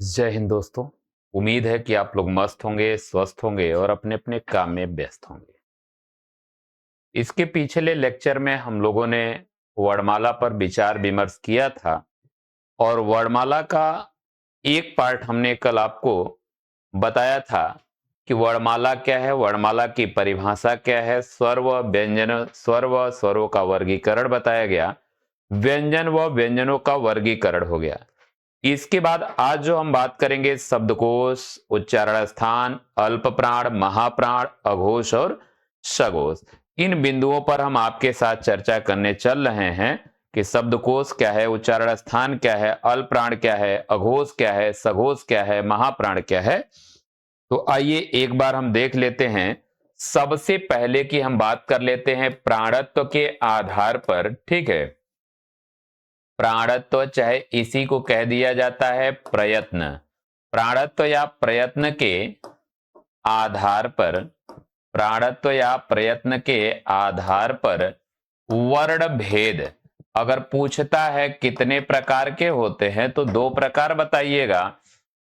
जय हिंद दोस्तों। उम्मीद है कि आप लोग मस्त होंगे, स्वस्थ होंगे और अपने अपने काम में व्यस्त होंगे। इसके पिछले लेक्चर में हम लोगों ने वर्णमाला पर विचार विमर्श किया था और वर्णमाला का एक पार्ट हमने कल आपको बताया था कि वर्णमाला क्या है, वर्णमाला की परिभाषा क्या है, स्वर व व्यंजन, स्वर व स्वरों का वर्गीकरण बताया गया, व्यंजन व व्यंजनों का वर्गीकरण हो गया। इसके बाद आज जो हम बात करेंगे शब्दकोश, उच्चारण स्थान, अल्प प्राण, महाप्राण, अघोष और सघोष। इन बिंदुओं पर हम आपके साथ चर्चा करने चल रहे हैं कि शब्दकोश क्या है, उच्चारण स्थान क्या है, अल्प प्राण क्या है, अघोष क्या है, सघोष क्या है, महाप्राण क्या है। तो आइए एक बार हम देख लेते हैं। सबसे पहले की हम बात कर लेते हैं प्राणत्व के आधार पर। ठीक है, प्राणत्व चाहे इसी को कह दिया जाता है प्रयत्न। प्राणत्व या प्रयत्न के आधार पर, प्राणत्व या प्रयत्न के आधार पर वर्ण भेद अगर पूछता है कितने प्रकार के होते हैं तो दो प्रकार बताइएगा।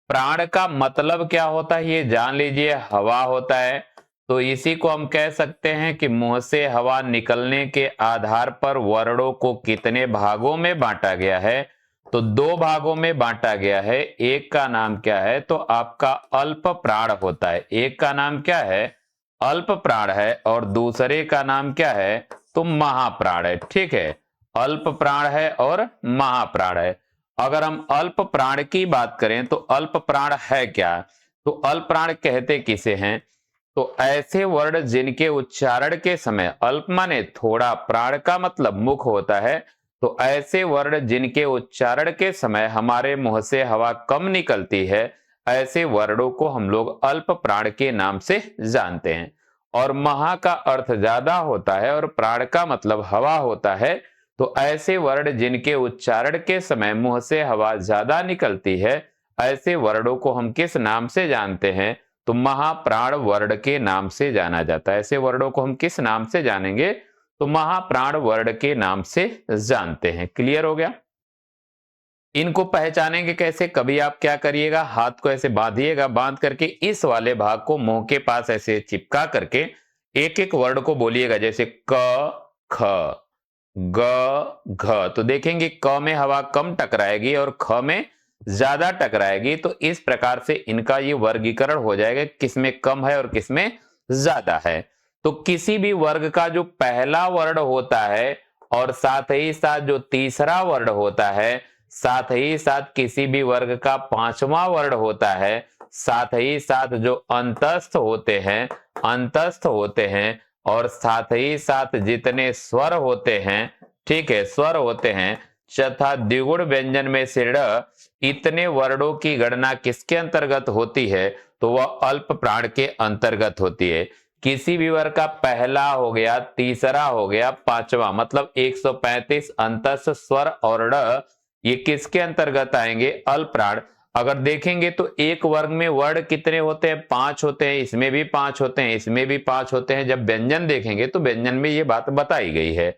प्राण का मतलब क्या होता है ये जान लीजिए, हवा होता है। तो इसी को हम कह सकते हैं कि मुंह से हवा निकलने के आधार पर वर्णों को कितने भागों में बांटा गया है, तो दो भागों में बांटा गया है। एक का नाम क्या है, तो आपका अल्प प्राण होता है। एक का नाम क्या है, अल्प प्राण है, और दूसरे का नाम क्या है, तो महाप्राण है। ठीक है, अल्प प्राण है और महाप्राण है। अगर हम अल्प प्राण की बात करें तो अल्प प्राण है क्या, तो अल्प प्राण कहते किसे हैं, तो ऐसे वर्ण जिनके उच्चारण के समय, अल्प माने थोड़ा, प्राण का मतलब मुख होता है, तो ऐसे वर्ण जिनके उच्चारण के समय हमारे मुंह से हवा कम निकलती है, ऐसे वर्णों को हम लोग अल्प प्राण के नाम से जानते हैं। और महा का अर्थ ज्यादा होता है और प्राण का मतलब हवा होता है। तो ऐसे वर्ण जिनके उच्चारण के समय मुंह से हवा ज्यादा निकलती है, ऐसे वर्णों को हम किस नाम से जानते हैं, तो महाप्राण वर्ण के नाम से जाना जाता है। ऐसे वर्णों को हम किस नाम से जानेंगे, तो महाप्राण वर्ण के नाम से जानते हैं। क्लियर हो गया। इनको पहचानेंगे कैसे, कभी आप क्या करिएगा, हाथ को ऐसे बांधिएगा, बांध करके इस वाले भाग को मुंह के पास ऐसे चिपका करके एक एक वर्ड को बोलिएगा, जैसे क, ख, ग, घ। तो देखेंगे क में हवा कम टकराएगी और ख में ज्यादा टकराएगी। तो इस प्रकार से इनका ये वर्गीकरण हो जाएगा, किसमें कम है और किसमें ज्यादा है। तो किसी भी वर्ग का जो पहला वर्ण होता है और साथ ही साथ जो तीसरा वर्ण होता है, साथ ही साथ किसी भी वर्ग का पांचवा वर्ण होता है, साथ ही साथ जो अंतस्थ होते हैं, अंतस्थ होते हैं, और साथ ही साथ जितने स्वर होते हैं, ठीक है, स्वर होते हैं, तथा द्विगुण व्यंजन में से ड़, इतने वर्णों की गणना किसके अंतर्गत होती है, तो वह अल्प प्राण के अंतर्गत होती है। किसी भी वर्ग का पहला हो गया, तीसरा हो गया, पांचवा, मतलब 135 अंतस्थ स्वर और ड़, ये किसके अंतर्गत आएंगे, अल्प प्राण। अगर देखेंगे तो एक वर्ग में वर्ण कितने होते हैं, पांच होते हैं, इसमें भी पांच होते हैं, इसमें भी पांच होते हैं। जब व्यंजन देखेंगे तो व्यंजन में ये बात बताई गई है।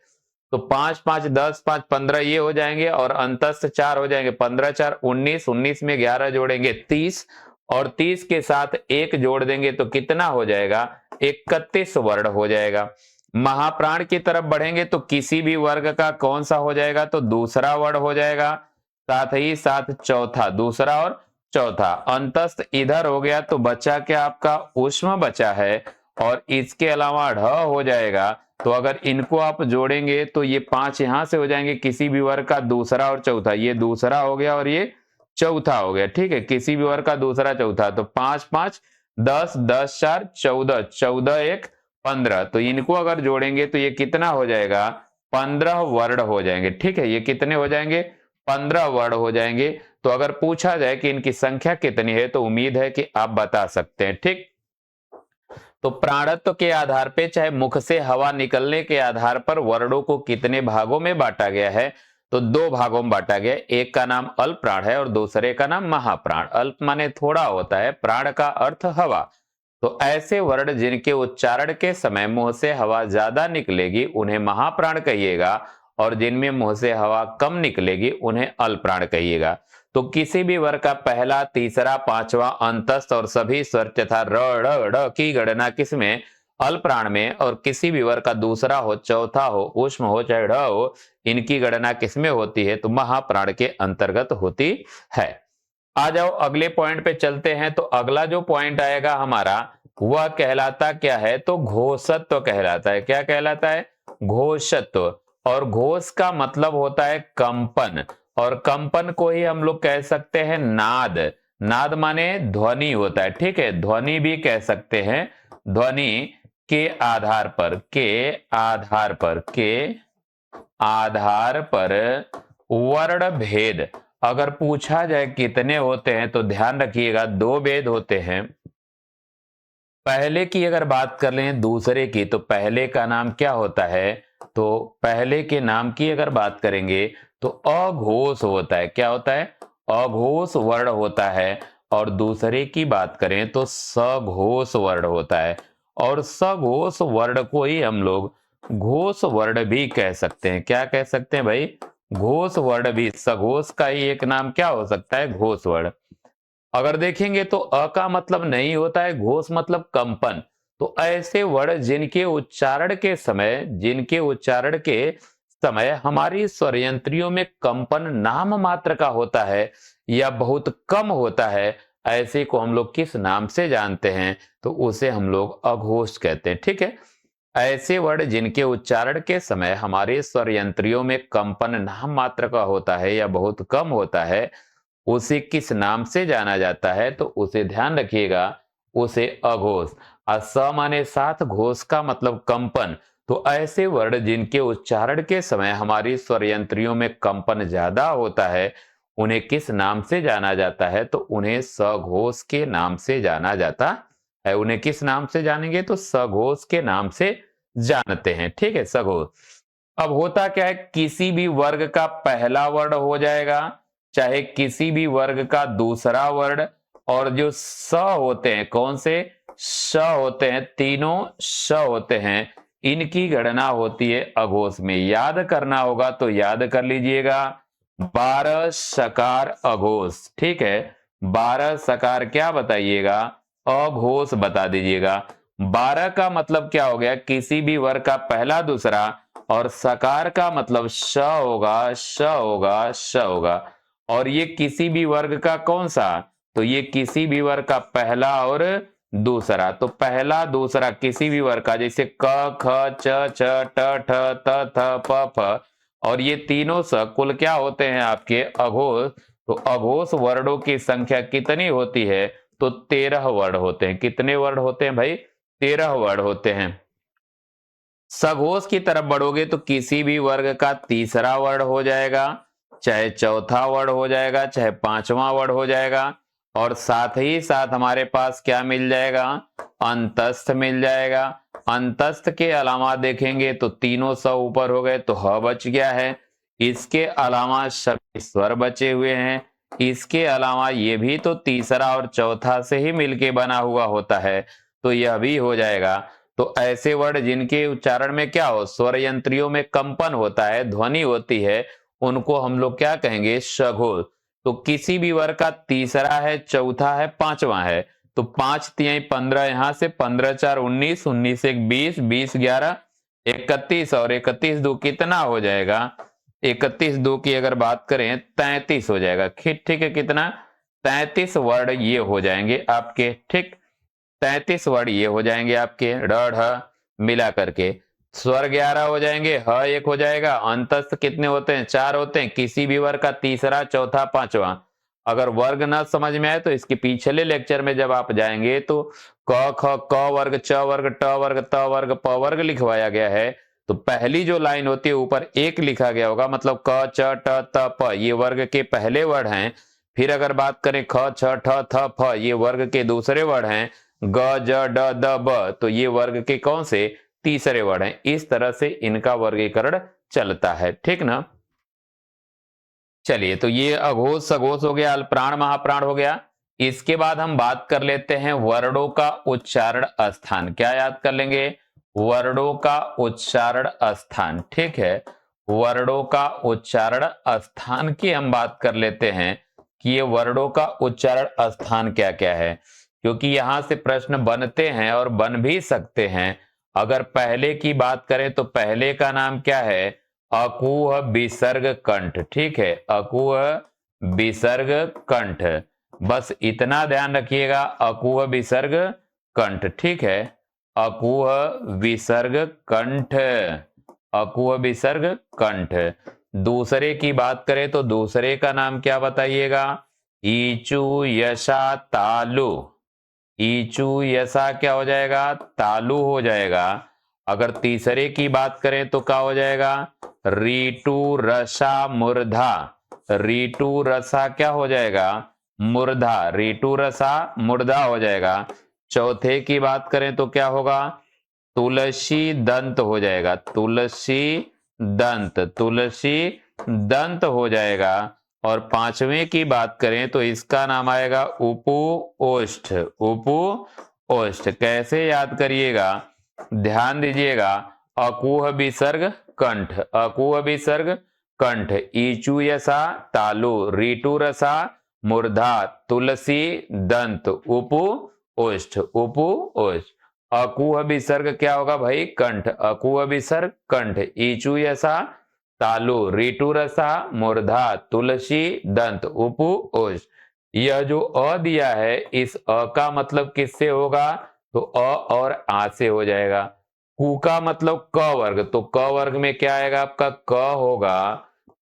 तो पांच पांच 10, पांच 15 ये हो जाएंगे, और अंतस्थ चार हो जाएंगे, 15 4 19, 19 में 11 जोड़ेंगे 30, और 30 के साथ एक जोड़ देंगे तो कितना हो जाएगा, 31 वर्ण हो जाएगा। महाप्राण की तरफ बढ़ेंगे तो किसी भी वर्ग का कौन सा हो जाएगा, तो दूसरा वर्ण हो जाएगा, साथ ही साथ चौथा, दूसरा और चौथा। अंतस्थ इधर हो गया तो बचा क्या, आपका ऊष्म बचा है, और इसके अलावा ढ हो जाएगा। तो अगर इनको आप जोड़ेंगे तो ये पांच यहां से हो जाएंगे, किसी भी वर्ग का दूसरा और चौथा, ये दूसरा हो गया और ये चौथा हो गया। ठीक है, किसी भी वर्ग का दूसरा चौथा, तो पांच पांच 10, 10 4 14, 14 1 15। तो इनको अगर जोड़ेंगे तो ये कितना हो जाएगा, 15 वर्ण हो जाएंगे। ठीक है, ये कितने हो जाएंगे, 15 वर्ण हो जाएंगे। तो अगर पूछा जाए कि इनकी संख्या कितनी है, तो उम्मीद है कि आप बता सकते हैं। ठीक, तो प्राणत्व के आधार पे, चाहे मुख से हवा निकलने के आधार पर वर्णों को कितने भागों में बांटा गया है, तो दो भागों में बांटा गया। एक का नाम अल्प प्राण है और दूसरे का नाम महाप्राण। अल्प माने थोड़ा होता है, प्राण का अर्थ हवा। तो ऐसे वर्ण जिनके उच्चारण के समय मुंह से हवा ज्यादा निकलेगी उन्हें महाप्राण कहिएगा, और जिनमें मुंह से हवा कम निकलेगी उन्हें अल्प प्राण कहिएगा। तो किसी भी वर्ग का पहला, तीसरा, पांचवा, अंतस्थ और सभी स्वर तथा र ड़ ढ की गणना किसमें? अल्प प्राण में। और किसी भी वर्ग का दूसरा हो, चौथा हो, ऊष्म हो चाहे ढ हो, इनकी गणना किसमें होती है? तो महाप्राण के अंतर्गत होती है। आ जाओ अगले पॉइंट पे चलते हैं। तो अगला जो पॉइंट आएगा हमारा वह कहलाता क्या है? तो घोषत्व कहलाता है। क्या कहलाता है? घोषत्व। और घोष का मतलब होता है कंपन, और कंपन को ही हम लोग कह सकते हैं नाद। नाद माने ध्वनि होता है, ठीक है, ध्वनि भी कह सकते हैं। ध्वनि के आधार पर, वर्ण भेद अगर पूछा जाए कितने होते हैं तो ध्यान रखिएगा, दो भेद होते हैं। पहले की अगर बात कर लें दूसरे की, तो पहले का नाम क्या होता है? तो पहले के नाम की अगर बात करेंगे तो अघोष होता है। क्या होता है? अघोष वर्ण होता है। और दूसरे की बात करें तो सघोष वर्ण होता है। और सघोष वर्ण को ही हम लोग घोष वर्ण भी कह सकते हैं। क्या कह सकते हैं भाई? घोष वर्ण भी। सघोष का ही एक नाम क्या हो सकता है? घोष वर्ण। अगर देखेंगे तो अ का मतलब नहीं होता है, घोष मतलब कंपन। तो ऐसे वर्ण जिनके उच्चारण के समय हमारी स्वरयंत्रियों में कंपन नाम मात्र का होता है या बहुत कम होता है, ऐसे को हम लोग किस नाम से जानते हैं? तो उसे हम लोग अघोष कहते हैं। ठीक है, ऐसे वर्ण जिनके उच्चारण के समय हमारे स्वरयंत्रियों में कंपन नाम मात्र का होता है या बहुत कम होता है, उसे किस नाम से जाना जाता है? तो उसे ध्यान रखिएगा, उसे अघोष। और स माने साथ, घोष का मतलब कंपन। तो ऐसे वर्ण जिनके उच्चारण के समय हमारी स्वरयंत्रियों में कंपन ज्यादा होता है, उन्हें किस नाम से जाना जाता है? तो उन्हें सघोष के नाम से जाना जाता है। उन्हें किस नाम से जानेंगे? तो सघोष के नाम से जानते हैं। ठीक है, सघोष। अब होता क्या है, किसी भी वर्ग का पहला वर्ण हो जाएगा, चाहे किसी भी वर्ग का दूसरा वर्ण, और जो स होते हैं, कौन से श होते हैं? तीनों श होते हैं, इनकी गणना होती है अघोष में। याद करना होगा तो याद कर लीजिएगा, 12 सकार अघोष। ठीक है, 12 सकार क्या बताइएगा? अघोष बता दीजिएगा। 12 का मतलब क्या हो गया? किसी भी वर्ग का पहला, दूसरा, और सकार का मतलब श होगा, श होगा, श होगा। और ये किसी भी वर्ग का कौन सा? तो ये किसी भी वर्ग का पहला और दूसरा। तो पहला, दूसरा किसी भी वर्ग का, जैसे क, ख, छ, ट, ठ, त, थ, प, फ, और ये तीनों स कुल क्या होते हैं? आपके अघोष। तो अघोष वर्णों की संख्या कितनी होती है? तो 13 वर्ण होते हैं। कितने वर्ण होते हैं भाई? 13 वर्ण होते हैं। सघोष की तरफ बढ़ोगे तो किसी भी वर्ग का तीसरा वर्ण हो जाएगा, चाहे चौथा वर्ण हो जाएगा, चाहे पांचवा वर्ण हो जाएगा। और साथ ही साथ हमारे पास क्या मिल जाएगा? अंतस्थ मिल जाएगा। अंतस्थ के अलावा देखेंगे तो तीनों स ऊपर हो गए तो ह बच गया है। इसके अलावा सभी स्वर बचे हुए हैं। इसके अलावा ये भी तो तीसरा और चौथा से ही मिलके बना हुआ होता है, तो यह भी हो जाएगा। तो ऐसे वर्ण जिनके उच्चारण में क्या हो? स्वर यंत्रियों में कंपन होता है, ध्वनि होती है, उनको हम लोग क्या कहेंगे? सघोष। तो किसी भी वर्ग का तीसरा है, चौथा है, पांचवा है, तो 5 तिहाई 15, यहां से 15 4 19, 19 1 20, 20 11 31, और 31 दो कितना हो जाएगा? 31 दो की अगर बात करें 33 हो जाएगा। ठीक है, कितना? 33 वर्ण ये हो जाएंगे आपके। ठीक, 33 वर्ण ये हो जाएंगे आपके, ढ मिला करके। स्वर 11 हो जाएंगे, ह एक हो जाएगा। अंतस्थ कितने होते हैं? 4 होते हैं। किसी भी वर्ग का तीसरा, चौथा, पांचवा। अगर वर्ग ना समझ में आए तो इसके पिछले लेक्चर में जब आप जाएंगे तो क, ख, क वर्ग, च वर्ग, ट वर्ग, त वर्ग, प वर्ग लिखवाया गया है। तो पहली जो लाइन होती है ऊपर एक लिखा गया होगा, मतलब क, च, ट, त, प, ये वर्ग के पहले वर्ण हैं। फिर अगर बात करें ख, छ, ठ, थ, फ, ये वर्ग के दूसरे वर्ण हैं। ग, ज, ड, द, ब, तो ये वर्ग के कौन से? तीसरे वर्ण हैं। इस तरह से इनका वर्गीकरण चलता है। ठीक ना? चलिए, तो ये अघोष सघोष हो गया, अल्पप्राण महाप्राण हो गया। इसके बाद हम बात कर लेते हैं वर्णों का उच्चारण स्थान। क्या याद कर लेंगे? वर्णों का उच्चारण स्थान। ठीक है, वर्णों का उच्चारण स्थान की हम बात कर लेते हैं कि ये वर्णों का उच्चारण स्थान क्या क्या है, क्योंकि यहां से प्रश्न बनते हैं और बन भी सकते हैं। अगर पहले की बात करें तो पहले का नाम क्या है, अकुह विसर्ग कंठ। ठीक है, अकुह विसर्ग कंठ, बस इतना ध्यान रखिएगा, अकुह विसर्ग कंठ। ठीक है, अकुह विसर्ग कंठ, अकुह विसर्ग कंठ। दूसरे की बात करें तो दूसरे का नाम क्या बताइएगा, ईचू यशा तालु। ईचू यशा क्या हो जाएगा, तालु हो जाएगा। अगर तीसरे की बात करें तो क्या हो जाएगा, रीटू रसा मूर्धा। रीटू रसा क्या हो जाएगा, मूर्धा। रीटू रसा मूर्धा हो जाएगा। चौथे की बात करें तो क्या होगा, तुलसी दंत हो जाएगा। तुलसी दंत, तुलसी दंत हो जाएगा। और पांचवें की बात करें तो इसका नाम आएगा उपु ओष्ठ। उपु ओष्ठ कैसे याद करिएगा, ध्यान दीजिएगा, अकुह विसर्ग कंठ, अकुह विसर्ग कंठ, ईचु यसा तालु, रीटु रसा मूर्धा, तुलसी दंत, उपु ओष्ठ, उपु ओष्ठ। अकुह विसर्ग क्या होगा भाई, कंठ, अकुह विसर्ग कंठ, ईचु यसा तालु, रीटु रसा मूर्धा, तुलसी दंत, उपु ओष्ठ। यह जो अ दिया है, इस अ का मतलब किससे होगा, तो अ और आ से हो जाएगा। कु का मतलब क वर्ग, तो क वर्ग में क्या आएगा आपका, क होगा,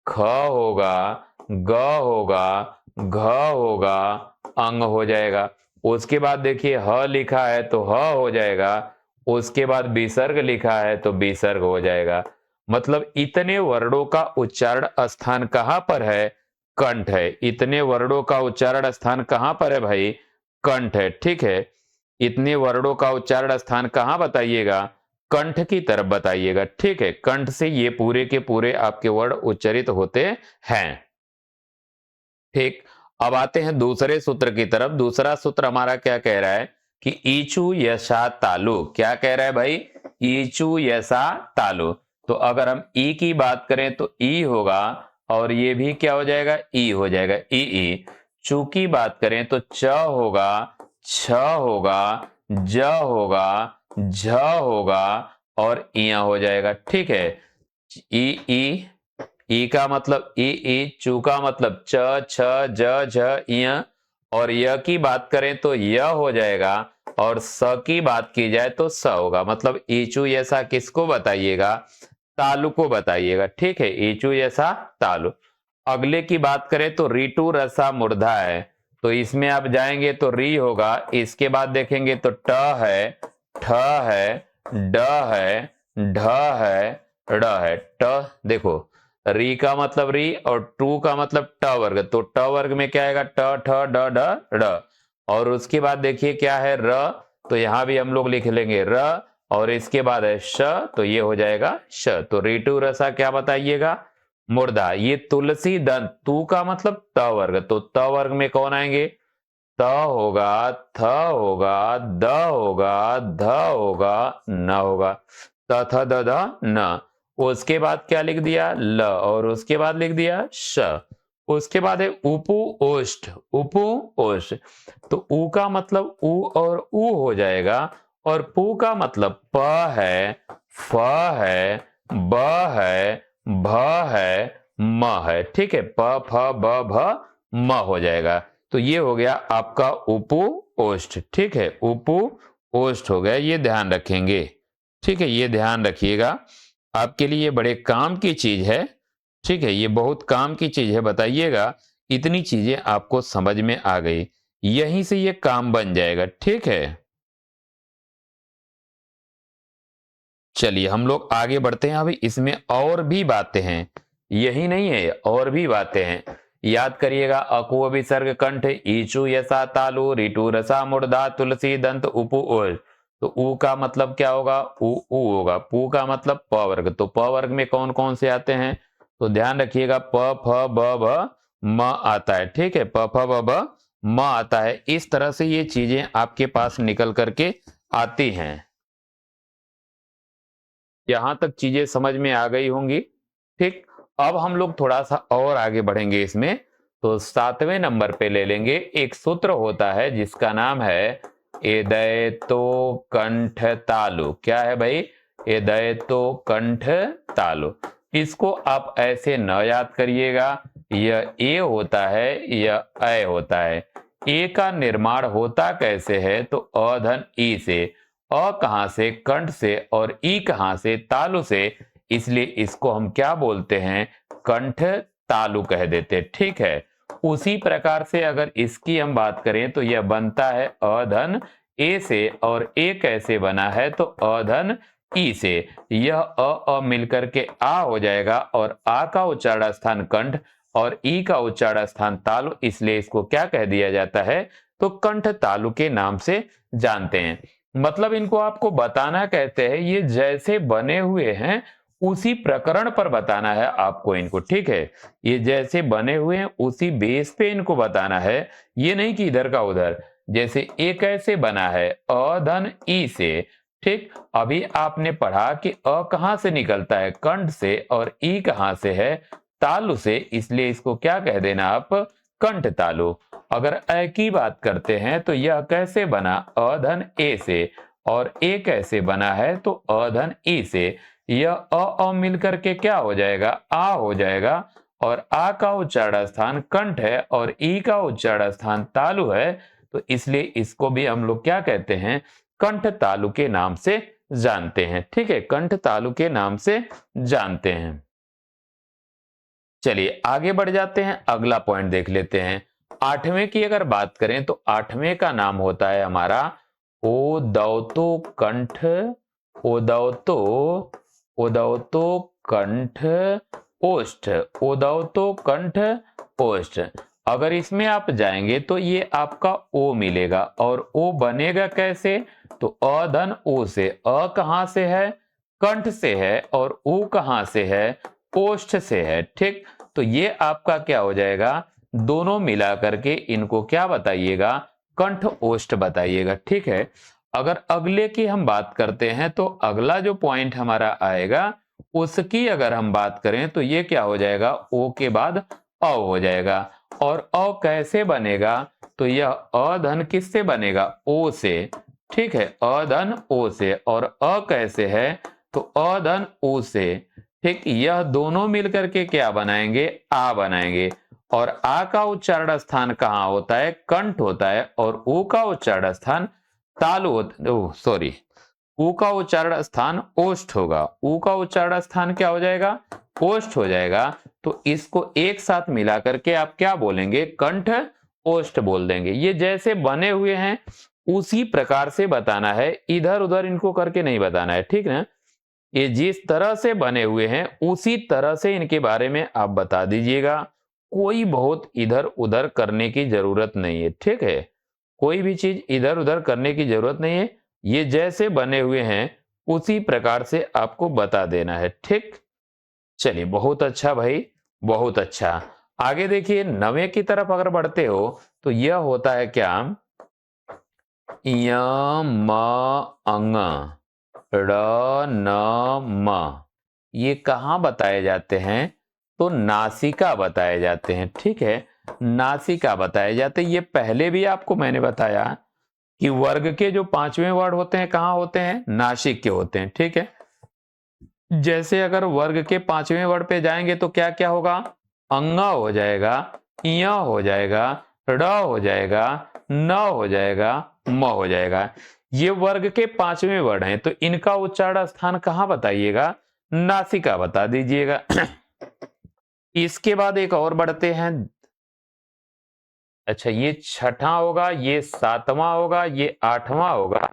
ख होगा, ग होगा, घ होगा, अंग हो जाएगा। उसके बाद देखिए ह लिखा है तो ह हो जाएगा, उसके बाद विसर्ग लिखा है तो विसर्ग हो जाएगा। मतलब इतने वर्णों का उच्चारण स्थान कहां पर है, कंठ है। इतने वर्णों का उच्चारण स्थान कहां पर है भाई, कंठ है। ठीक है, इतने वर्णों का उच्चारण स्थान कहां बताइएगा, कंठ की तरफ बताइएगा। ठीक है, कंठ से ये पूरे के पूरे आपके वर्ण उच्चारित होते हैं। ठीक, अब आते हैं दूसरे सूत्र की तरफ। दूसरा सूत्र हमारा क्या कह रहा है कि ईचु यशा तालु। क्या कह रहा है भाई, ईचु यशा तालु। तो अगर हम ई की बात करें तो ई होगा, और ये भी क्या हो जाएगा, ई हो जाएगा, ई ई। चू की बात करें तो च होगा, छ होगा, ज होगा, झ होगा, और इया हो जाएगा। ठीक है, ई ई, ई का मतलब ई ई, चू का मतलब च छ ज झ इय, और य की बात करें तो य हो जाएगा, और स की बात की जाए तो स होगा। मतलब ईचू ऐसा किसको बताइएगा, तालु को बताइएगा। ठीक है, ईचू ऐसा तालु। अगले की बात करें तो रीटू रसा मूर्धा है, तो इसमें आप जाएंगे तो री होगा, इसके बाद देखेंगे तो ट है, ठ है, ड है, ढ है, ड़ है। ट देखो, री का मतलब री और टू का मतलब ट वर्ग, तो ट वर्ग में क्या आएगा, ट ठ ड ढ ड़। और उसके बाद देखिए क्या है, र, तो यहां भी हम लोग लिख लेंगे र, और इसके बाद है श, तो ये हो जाएगा श। तो रीटू रसा क्या बताइएगा, मुर्दा। ये तुलसी दंत, तू का मतलब त वर्ग, तो त वर्ग में कौन आएंगे, त होगा, थ होगा, द होगा, ध होगा, न होगा, त थ द ध न। उसके बाद क्या लिख दिया, ल, और उसके बाद लिख दिया श। उसके बाद है उपु ओष्ठ, उपु ओष्ठ। तो उ का मतलब उ और उ हो जाएगा, और पु का मतलब प है, फ है, ब है, भ है, म है। ठीक है, प फ ब भ म हो जाएगा। तो ये हो गया आपका उपु ओष्ठ। ठीक है, उपु ओष्ठ हो गया, ये ध्यान रखेंगे। ठीक है, ये ध्यान रखिएगा, आपके लिए बड़े काम की चीज है। ठीक है, ये बहुत काम की चीज है, बताइएगा इतनी चीजें आपको समझ में आ गई, यहीं से ये काम बन जाएगा। ठीक है, चलिए हम लोग आगे बढ़ते हैं। अभी इसमें और भी बातें हैं, यही नहीं है, और भी बातें हैं। याद करिएगा, अकु विसर्ग कंठ, ईचु यसा तालु, ऋतु रसा मूर्धा, तुलसी दंत, उपु ओज। तो उ का मतलब क्या होगा, उ होगा। पु का मतलब प वर्ग, तो प वर्ग में कौन कौन से आते हैं, तो ध्यान रखिएगा, प फ ब भ म आता है। ठीक है, प फ ब भ म आता है। इस तरह से ये चीजें आपके पास निकल करके आती हैं। यहां तक चीजें समझ में आ गई होंगी। ठीक, अब हम लोग थोड़ा सा और आगे बढ़ेंगे इसमें। तो 7वें नंबर पे ले लेंगे, एक सूत्र होता है जिसका नाम है एदैतो कंठ तालु। क्या है भाई? एदैतो कंठ तालु। इसको आप ऐसे न याद करिएगा, यह ए होता है, यह ऐ होता है। ए का निर्माण होता कैसे है? तो अ धन ई से। अ कहां से? कंठ से। और ई कहां से? तालु से। इसलिए इसको हम क्या बोलते हैं? कंठ तालु कह देते। ठीक है। उसी प्रकार से अगर इसकी हम बात करें तो यह बनता है अ धन ए से, और ए कैसे बना है? तो अ धन ई से। यह अ मिलकर के आ हो जाएगा, और आ का उच्चारण स्थान कंठ और ई का उच्चारण स्थान तालु, इसलिए इसको क्या कह दिया जाता है? तो कंठ तालु के नाम से जानते हैं। मतलब इनको आपको बताना कहते हैं, ये जैसे बने हुए हैं उसी प्रकरण पर बताना है आपको इनको। ठीक है, ये जैसे बने हुए हैं उसी बेस पे इनको बताना है, ये नहीं कि इधर का उधर। जैसे ए कैसे बना है? अ धन ई से। ठीक, अभी आपने पढ़ा कि अ कहां से निकलता है? कंठ से। और ई कहां से है? तालु से। इसलिए इसको क्या कह देना आप? कंठ तालु। अगर ऐ की बात करते हैं तो यह कैसे बना? अ धन ए से। और ए कैसे बना है? तो अ धन ई से। यह अ मिलकर के क्या हो जाएगा? आ हो जाएगा। और आ का उच्चारण स्थान कंठ है और ई का उच्चारण स्थान तालु है, तो इसलिए इसको भी हम लोग क्या कहते हैं? कंठ तालु के नाम से जानते हैं। ठीक है, कंठ तालु के नाम से जानते हैं। चलिए आगे बढ़ जाते हैं, अगला पॉइंट देख लेते हैं। 8वें की अगर बात करें तो 8वें का नाम होता है हमारा ओदौतो कंठ। ओदौतो ओदौतो कंठ ओष्ठ। ओदौतो कंठ ओष्ठ। अगर इसमें आप जाएंगे तो ये आपका ओ मिलेगा, और ओ बनेगा कैसे? तो अ धन ओ से। अ कहां से है? कंठ से है। और ऊ कहां से है? ओष्ठ से है। ठीक, तो ये आपका क्या हो जाएगा? दोनों मिला करके इनको क्या बताइएगा? कंठ ओष्ठ बताइएगा। ठीक है, अगर अगले की हम बात करते हैं तो अगला जो पॉइंट हमारा आएगा उसकी अगर हम बात करें तो ये क्या हो जाएगा? ओ के बाद अ हो जाएगा। और अ कैसे बनेगा? तो यह अ धन किससे बनेगा? ओ से। ठीक है, अ धन ओ से। और अ कैसे है? तो अ धन ओ से। ठीक, यह दोनों मिलकर के क्या बनाएंगे? आ बनाएंगे। और आ का उच्चारण स्थान कहां होता है? कंठ होता है। और ऊ का उच्चारण स्थान तालु होता, सॉरी, ऊ का उच्चारण स्थान ओष्ठ होगा। ऊ का उच्चारण स्थान क्या हो जाएगा? ओष्ठ हो जाएगा। तो इसको एक साथ मिलाकर के आप क्या बोलेंगे? कंठ ओष्ठ बोल देंगे। ये जैसे बने हुए हैं उसी प्रकार से बताना है, इधर उधर इनको करके नहीं बताना है। ठीक ना? ये जिस तरह से बने हुए हैं उसी तरह से इनके बारे में आप बता दीजिएगा। कोई बहुत इधर उधर करने की जरूरत नहीं है। ठीक है, कोई भी चीज इधर उधर करने की जरूरत नहीं है। ये जैसे बने हुए हैं उसी प्रकार से आपको बता देना है। ठीक, चलिए बहुत अच्छा भाई, बहुत अच्छा। आगे देखिए 9वें की तरफ अगर बढ़ते हो तो यह होता है क्या? य म अंग र न म। ये कहाँ बताए जाते हैं? तो नासिका बताए जाते हैं। ठीक है, नासिका बताए जाते हैं। ये पहले भी आपको मैंने बताया कि वर्ग के जो 5वें वर्ड होते हैं कहाँ होते हैं? नासिक के होते हैं। ठीक है, जैसे अगर वर्ग के 5वें वर्ड पे जाएंगे तो क्या क्या होगा? अंगा हो जाएगा, इया हो जाएगा, ड हो जाएगा, न हो जाएगा, म हो जाएगा। ये वर्ग के 5वें वर्ड हैं, तो इनका उच्चारण स्थान कहां बताइएगा? नासिका बता दीजिएगा। इसके बाद एक और बढ़ते हैं। अच्छा, ये छठा होगा, ये 7वां होगा, ये 8वां होगा,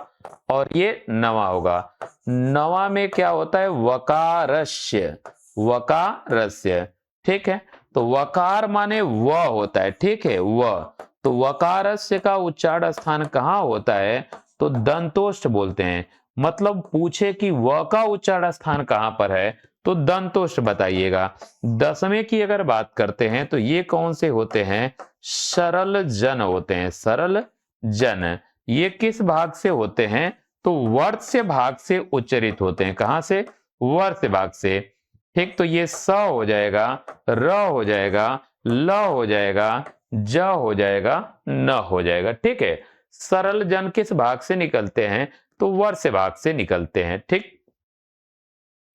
और ये 9वां होगा। 9वां में क्या होता है? वकारस्य। वकारस्य। ठीक है, तो वकार माने व होता है। ठीक है, व। तो वकारस्य का उच्चारण स्थान कहां होता है? तो दंतोष्ठ बोलते हैं। मतलब पूछे कि व का उच्चारण स्थान कहां पर है, तो दंतोष्ठ बताइएगा। 10वें की अगर बात करते हैं तो ये कौन से होते हैं? सरल जन होते हैं। सरल जन। ये किस भाग से होते हैं? तो वर्त्य भाग से उच्चरित होते हैं। कहां से? वर्त्य भाग से। ठीक, तो ये स हो जाएगा, र हो जाएगा, ल हो जाएगा, ज हो जाएगा, न हो जाएगा। ठीक है, सरल जन किस भाग से निकलते हैं? तो वर्ष भाग से निकलते हैं। ठीक,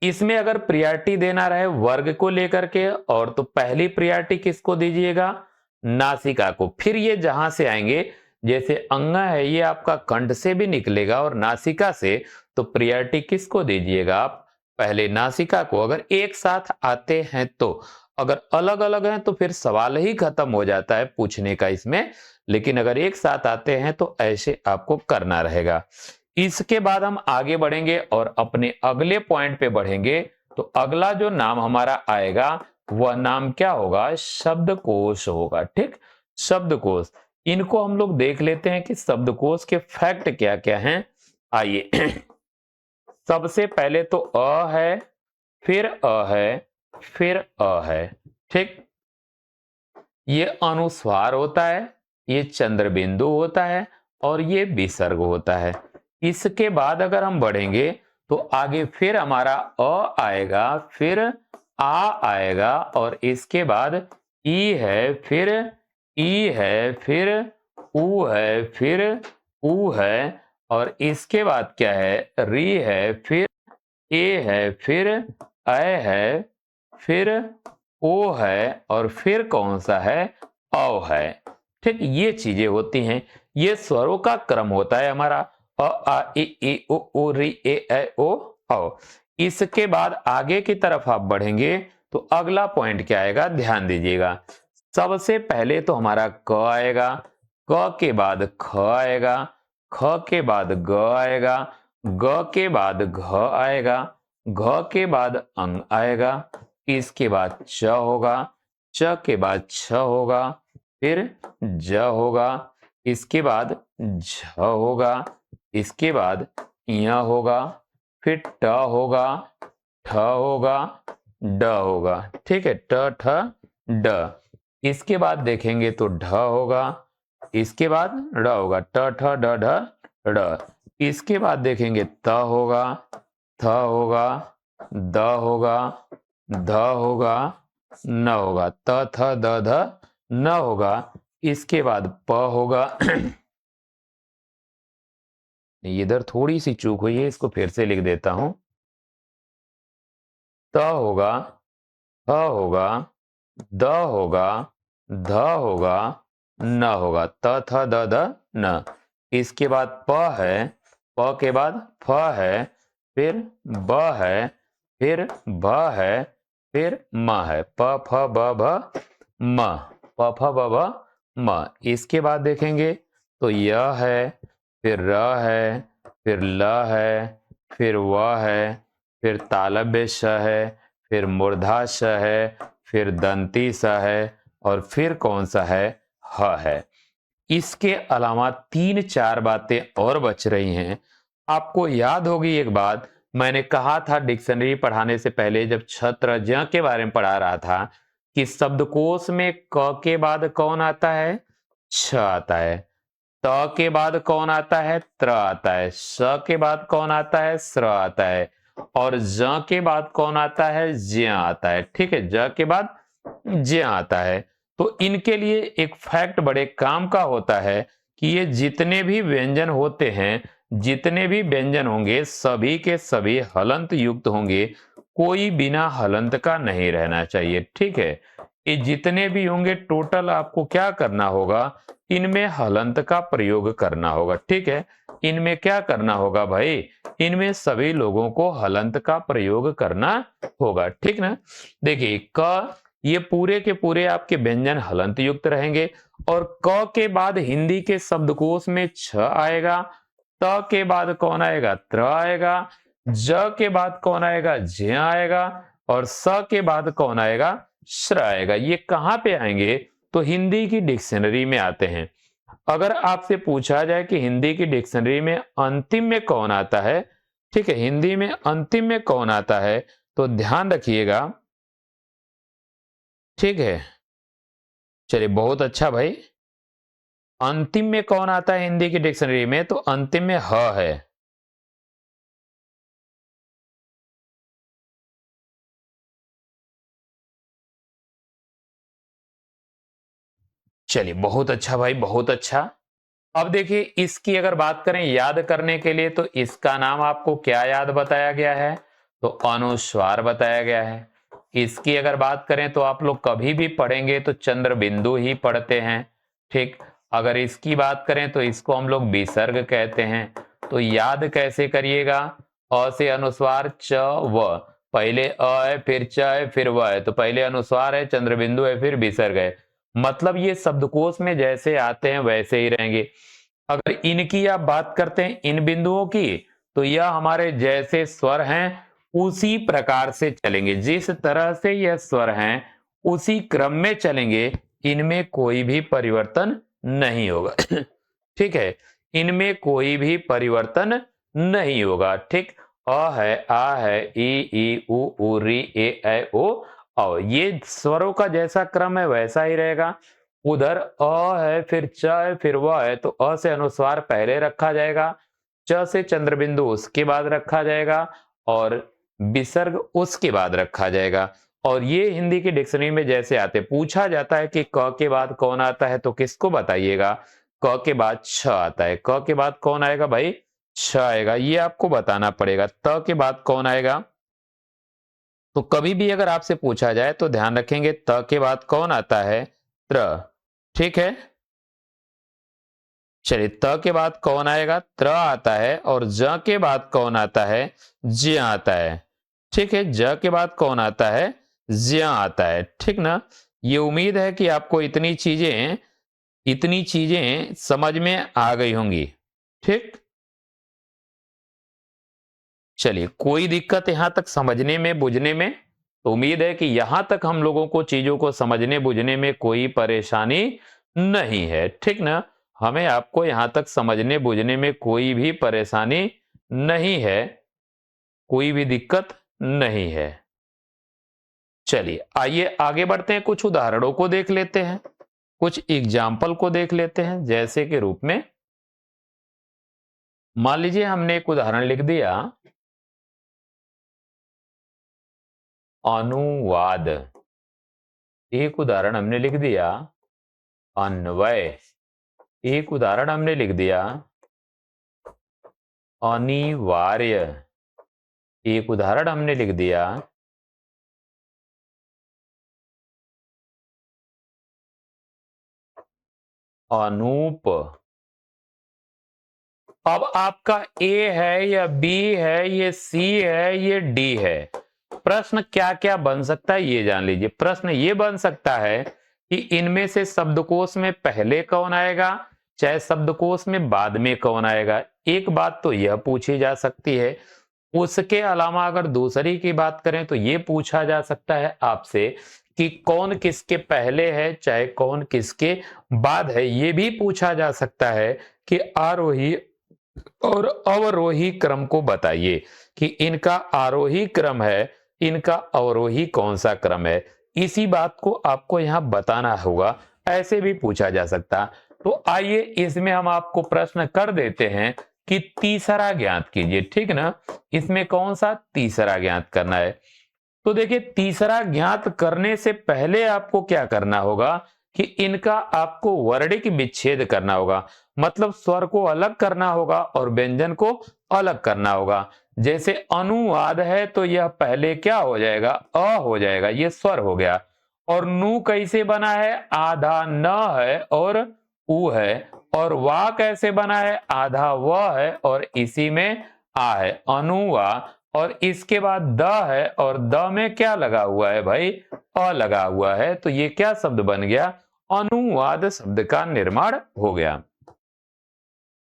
इसमें अगर प्रियरिटी देना रहे वर्ग को लेकर के और तो पहली प्रियरिटी किसको दीजिएगा? नासिका को। फिर ये जहां से आएंगे, जैसे अंग है ये आपका कंठ से भी निकलेगा और नासिका से, तो प्रियरिटी किसको दीजिएगा आप? पहले नासिका को। अगर एक साथ आते हैं तो, अगर अलग अलग हैं तो फिर सवाल ही खत्म हो जाता है पूछने का इसमें, लेकिन अगर एक साथ आते हैं तो ऐसे आपको करना रहेगा। इसके बाद हम आगे बढ़ेंगे और अपने अगले पॉइंट पे बढ़ेंगे। तो अगला जो नाम हमारा आएगा वह नाम क्या होगा? शब्दकोश होगा। ठीक, शब्दकोश। इनको हम लोग देख लेते हैं कि शब्दकोश के फैक्ट क्या क्या हैं। आइए सबसे पहले तो अ है, फिर अ है, फिर अ है। ठीक, ये अनुस्वार होता है, ये चंद्रबिंदु होता है और ये विसर्ग होता है। इसके बाद अगर हम बढ़ेंगे तो आगे फिर हमारा अ आएगा, फिर आ आएगा और इसके बाद ई है, फिर ई है, फिर ऊ है, फिर ऊ है और इसके बाद क्या है? री है, फिर ए है, फिर ऐ है, फिर ओ है और फिर कौन सा है? औ है। ठीक, ये चीजें होती हैं, ये स्वरों का क्रम होता है हमारा। अ आ इ ई उ ऊ री ए ऐ ओ औ। इसके बाद आगे की तरफ आप बढ़ेंगे तो अगला पॉइंट क्या आएगा? ध्यान दीजिएगा। सबसे पहले तो हमारा क आएगा, क के बाद ख आएगा, ख के बाद ग आएगा, ग के बाद घ आएगा, घ के बाद अंग आएगा, इसके बाद च होगा, च के बाद छ होगा, फिर ज होगा, इसके बाद झ होगा, इसके बाद य होगा, फिर ट होगा, ठ होगा, ड होगा। ठीक है, ट ठ ड। इसके बाद देखेंगे तो ढ होगा, इसके बाद ड होगा, ट ठ ड ढ ड। इसके बाद देखेंगे त होगा, थ होगा, द होगा, ध होगा, न होगा, त थ द ध न होगा। इसके बाद प होगा। इधर थोड़ी सी चूक हुई है, इसको फिर से लिख देता हूं। त होगा, ह होगा, द होगा, ध होगा, न होगा, त थ द ध न। इसके बाद प है, प के बाद फ है, फिर ब है, फिर भ है, फिर म है, प फ ब भ म, प फ ब भ म। इसके बाद देखेंगे तो य है, फिर र है, फिर ल है, फिर व है, फिर तालव्य श है, फिर मूर्धा श है, फिर दंती स है और फिर कौन सा है? ह है। इसके अलावा 3-4 बातें और बच रही हैं। आपको याद होगी एक बात, मैंने कहा था डिक्शनरी पढ़ाने से पहले जब छत्र ज के बारे में पढ़ा रहा था कि शब्दकोश में क के बाद कौन आता है? छ आता है। त के बाद कौन आता है? त्र आता है। स के बाद कौन आता है? स्र आता है। और ज के बाद कौन आता है? ज्य आता है। ठीक है, ज के बाद ज्य आता है। तो इनके लिए एक फैक्ट बड़े काम का होता है कि ये जितने भी व्यंजन होते हैं, जितने भी व्यंजन होंगे सभी के सभी हलंत युक्त होंगे, कोई बिना हलंत का नहीं रहना चाहिए। ठीक है, ये जितने भी होंगे टोटल आपको क्या करना होगा? इनमें हलंत का प्रयोग करना होगा। ठीक है, इनमें क्या करना होगा भाई? इनमें सभी लोगों को हलंत का प्रयोग करना होगा। ठीक ना? देखिए क, ये पूरे के पूरे आपके व्यंजन हलंत युक्त रहेंगे और क के बाद हिंदी के शब्दकोश में छ आएगा, त के बाद कौन आएगा? त्र आएगा, ज के बाद कौन आएगा? ज्य आएगा और स के बाद कौन आएगा? श्र आएगा। ये कहां पे आएंगे? तो हिंदी की डिक्शनरी में आते हैं। अगर आपसे पूछा जाए कि हिंदी की डिक्शनरी में अंतिम में कौन आता है, ठीक है, हिंदी में अंतिम में कौन आता है, तो ध्यान रखिएगा। ठीक है, चलिए बहुत अच्छा भाई। अंतिम में कौन आता है हिंदी की डिक्शनरी में? तो अंतिम में ह है। चलिए बहुत अच्छा भाई, बहुत अच्छा। अब देखिए इसकी अगर बात करें याद करने के लिए, तो इसका नाम आपको क्या याद बताया गया है? तो अनुस्वार बताया गया है। इसकी अगर बात करें तो आप लोग कभी भी पढ़ेंगे तो चंद्र बिंदु ही पढ़ते हैं। ठीक, अगर इसकी बात करें तो इसको हम लोग विसर्ग कहते हैं। तो याद कैसे करिएगा? अ से अनुस्वार च व, पहले अ है फिर च है फिर व है, तो पहले अनुस्वार है, चंद्र बिंदु है, फिर विसर्ग है। मतलब ये शब्दकोश में जैसे आते हैं वैसे ही रहेंगे। अगर इनकी आप बात करते हैं इन बिंदुओं की, तो यह हमारे जैसे स्वर हैं उसी प्रकार से चलेंगे, जिस तरह से यह स्वर हैं उसी क्रम में चलेंगे, इनमें कोई भी परिवर्तन नहीं होगा। ठीक है, इनमें कोई भी परिवर्तन नहीं होगा। ठीक, अ है, आ है, ई उ री ए ऐ ओ औ, ये स्वरों का जैसा क्रम है वैसा ही रहेगा। उधर अ है फिर च है फिर व है, तो अ से अनुस्वार पहले रखा जाएगा, च से चंद्रबिंदु उसके बाद रखा जाएगा और विसर्ग उसके बाद रखा जाएगा। और ये हिंदी की डिक्शनरी में जैसे आते, पूछा जाता है कि क के बाद कौन आता है, तो किसको बताइएगा? क के बाद छ आता है। क के बाद कौन आएगा भाई? छ आएगा, ये आपको बताना पड़ेगा। त के बाद कौन आएगा? तो कभी भी अगर आपसे पूछा जाए तो ध्यान रखेंगे त के बाद कौन आता है? त्र। ठीक है, चलिए त के बाद कौन आएगा? त्र आता है। और ज के बाद कौन आता है? ज्य आता है। ठीक है, ज के बाद कौन आता है? ज्य आता है। ठीक ना? ये उम्मीद है कि आपको इतनी चीजें समझ में आ गई होंगी। ठीक, चलिए कोई दिक्कत यहां तक समझने में बुझने में? तो उम्मीद है कि यहां तक हम लोगों को चीजों को समझने बुझने में कोई परेशानी नहीं है। ठीक ना? हमें आपको यहां तक समझने बुझने में कोई भी परेशानी नहीं है, कोई भी दिक्कत नहीं है। चलिए आइए आगे बढ़ते हैं, कुछ उदाहरणों को देख लेते हैं, कुछ एग्जाम्पल को देख लेते हैं। जैसे के रूप में मान लीजिए हमने एक उदाहरण लिख दिया, अनुवाद। एक उदाहरण हमने लिख दिया, अन्वय। एक उदाहरण हमने लिख दिया, अनिवार्य। एक उदाहरण हमने लिख दिया, अनूप। अब आपका ए है या बी है, ये सी है, ये डी है। प्रश्न क्या क्या बन सकता है ये जान लीजिए। प्रश्न ये बन सकता है कि इनमें से शब्दकोश में पहले कौन आएगा, चाहे शब्दकोश में बाद में कौन आएगा। एक बात तो यह पूछी जा सकती है। उसके अलावा अगर दूसरी की बात करें तो ये पूछा जा सकता है आपसे कि कौन किसके पहले है, चाहे कौन किसके बाद है। ये भी पूछा जा सकता है कि आरोही और अवरोही क्रम को बताइए, कि इनका आरोही क्रम है, इनका अवरोही कौन सा क्रम है। इसी बात को आपको यहां बताना होगा। ऐसे भी पूछा जा सकता। तो आइए इसमें हम आपको प्रश्न कर देते हैं कि तीसरा ज्ञात कीजिए। ठीक ना? इसमें कौन सा तीसरा ज्ञात करना है? तो देखिए तीसरा ज्ञात करने से पहले आपको क्या करना होगा कि इनका आपको वर्णिक विच्छेद करना होगा। मतलब स्वर को अलग करना होगा और व्यंजन को अलग करना होगा। जैसे अनुवाद है तो यह पहले क्या हो जाएगा? अ हो जाएगा, ये स्वर हो गया। और नु कैसे बना है? आधा न है और उ है। और वा कैसे बना है? आधा व है और इसी में आ है, अनुवा। और इसके बाद द है और द में क्या लगा हुआ है भाई? अ लगा हुआ है। तो ये क्या शब्द बन गया? अनुवाद शब्द का निर्माण हो गया।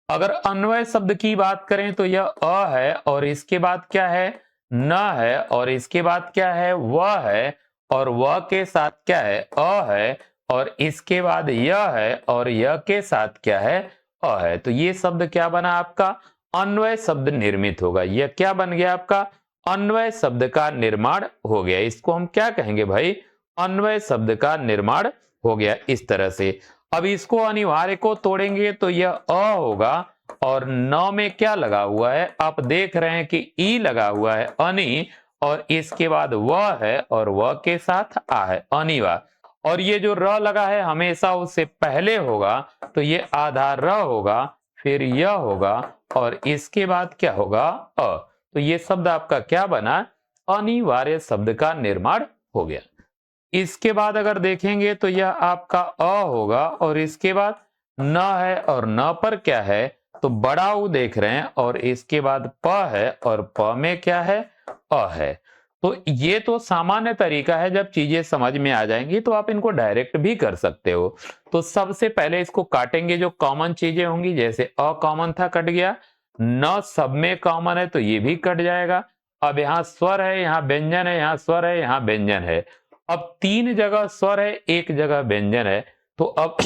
अगर अन्वय शब्द की बात करें तो यह अ है और इसके बाद क्या है? न है। और इसके बाद क्या है? व है। और व के साथ क्या है? अ है। और इसके बाद यह है और यह के साथ क्या है? अ है। तो ये शब्द क्या बना आपका? अन्वय शब्द निर्मित होगा। यह क्या बन गया आपका? अन्वय शब्द का निर्माण हो गया। इसको हम क्या कहेंगे भाई? अन्वय शब्द का निर्माण हो गया इस तरह से। अब इसको अनिवार्य को तोड़ेंगे तो यह अ होगा और न में क्या लगा हुआ है? आप देख रहे हैं कि ई लगा हुआ है, अनि। और इसके बाद व है और व के साथ आ है, अनिवा। और ये जो र लगा है हमेशा उससे पहले होगा, तो ये आधा र होगा, फिर य होगा और इसके बाद क्या होगा, अ। तो ये शब्द आपका क्या बना, अनिवार्य शब्द का निर्माण हो गया। इसके बाद अगर देखेंगे तो यह आपका अ होगा और इसके बाद न है और न पर क्या है, तो बड़ा ऊ देख रहे हैं और इसके बाद प है और प में क्या है, अ है। तो ये तो सामान्य तरीका है, जब चीजें समझ में आ जाएंगी तो आप इनको डायरेक्ट भी कर सकते हो। तो सबसे पहले इसको काटेंगे, जो कॉमन चीजें होंगी, जैसे अ कॉमन था कट गया, न सब में कॉमन है तो ये भी कट जाएगा। अब यहाँ स्वर है, यहाँ व्यंजन है, यहाँ स्वर है, यहाँ व्यंजन है। अब 3 जगह स्वर है, 1 जगह व्यंजन है। तो अब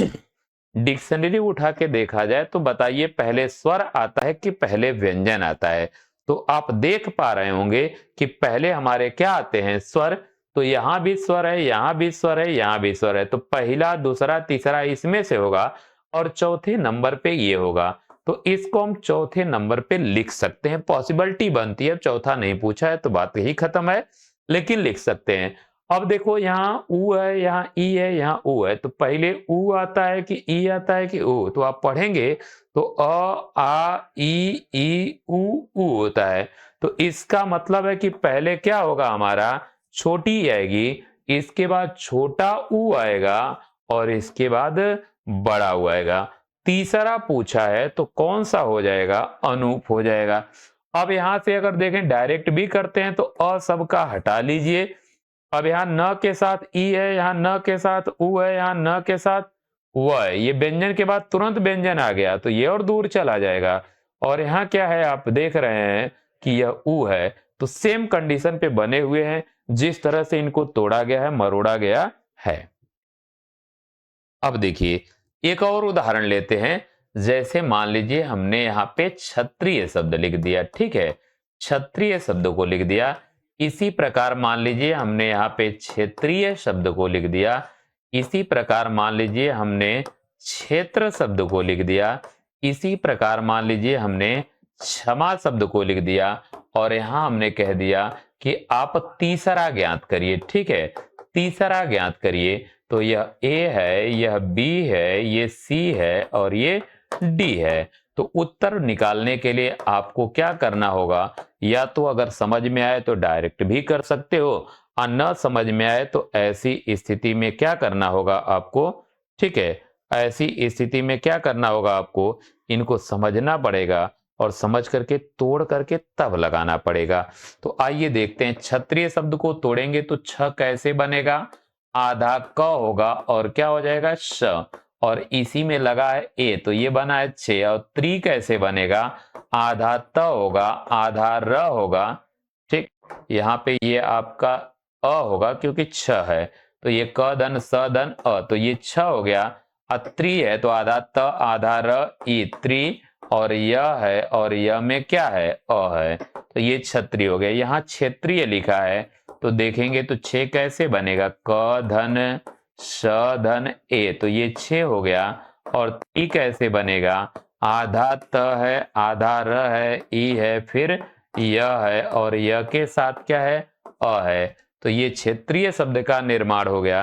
डिक्शनरी उठा के देखा जाए तो बताइए पहले स्वर आता है कि पहले व्यंजन आता है। तो आप देख पा रहे होंगे कि पहले हमारे क्या आते हैं, स्वर। तो यहां भी स्वर है, यहां भी स्वर है, यहां भी स्वर है। तो पहला दूसरा तीसरा इसमें से होगा और चौथे नंबर पे ये होगा। तो इसको हम चौथे नंबर पे लिख सकते हैं, पॉसिबिलिटी बनती है। अब चौथा नहीं पूछा है तो बात यही खत्म है, लेकिन लिख सकते हैं। अब देखो यहाँ ऊ है, यहाँ ई है, यहाँ ऊ है। तो पहले ऊ आता है कि ई आता है कि ऊ, तो आप पढ़ेंगे तो अ आ ई ऊ ऊ होता है। तो इसका मतलब है कि पहले क्या होगा हमारा, छोटी आएगी, इसके बाद छोटा ऊ आएगा और इसके बाद बड़ा ऊ आएगा। तीसरा पूछा है तो कौन सा हो जाएगा, अनूप हो जाएगा। अब यहां से अगर देखें डायरेक्ट भी करते हैं तो अ सबका हटा लीजिए। अब यहाँ न के साथ ई है, यहाँ न के साथ उ है, यहाँ न के साथ व है। ये व्यंजन के बाद तुरंत व्यंजन आ गया तो ये और दूर चला जाएगा। और यहाँ क्या है, आप देख रहे हैं कि यह उ है। तो सेम कंडीशन पे बने हुए हैं, जिस तरह से इनको तोड़ा गया है, मरोड़ा गया है। अब देखिए एक और उदाहरण लेते हैं। जैसे मान लीजिए हमने यहाँ पे क्षत्रिय शब्द लिख दिया, ठीक है, क्षत्रिय शब्द को लिख दिया। इसी प्रकार मान लीजिए हमने यहाँ पे क्षेत्रीय शब्द को लिख दिया। इसी प्रकार मान लीजिए हमने क्षेत्र शब्द को लिख दिया। इसी प्रकार मान लीजिए हमने क्षमा शब्द को लिख दिया। और यहाँ हमने कह दिया कि आप तीसरा ज्ञात करिए, ठीक है, तीसरा ज्ञात करिए। तो यह ए है, यह बी है, ये सी है और ये डी है। तो उत्तर निकालने के लिए आपको क्या करना होगा, या तो अगर समझ में आए तो डायरेक्ट भी कर सकते हो, और न समझ में आए तो ऐसी स्थिति में क्या करना होगा आपको, ठीक है, ऐसी स्थिति में क्या करना होगा आपको, इनको समझना पड़ेगा और समझ करके तोड़ करके तब लगाना पड़ेगा। तो आइए देखते हैं, क्षत्रिय शब्द को तोड़ेंगे तो छ कैसे बनेगा, आधा क होगा और क्या हो जाएगा, श। और इसी में लगा है ए तो ये बना है 6। और त्री कैसे बनेगा, आधा त होगा, आधा र होगा, ठीक। यहाँ पे ये आपका अ होगा क्योंकि छ है। तो ये क धन स धन अ, तो ये छ हो गया। अत्री है तो आधा त आधा र ई त्री, और यह है और यह में क्या है, अ है। तो ये क्षत्रिय हो गया। यहाँ क्षेत्रीय लिखा है तो देखेंगे तो 6 कैसे बनेगा, क धन श धन ए, तो ये 6 हो गया। और ई कैसे बनेगा, आधा त है, आधा र है, ई है, फिर यह है और यह के साथ क्या है, अ है। तो ये क्षेत्रीय शब्द का निर्माण हो गया।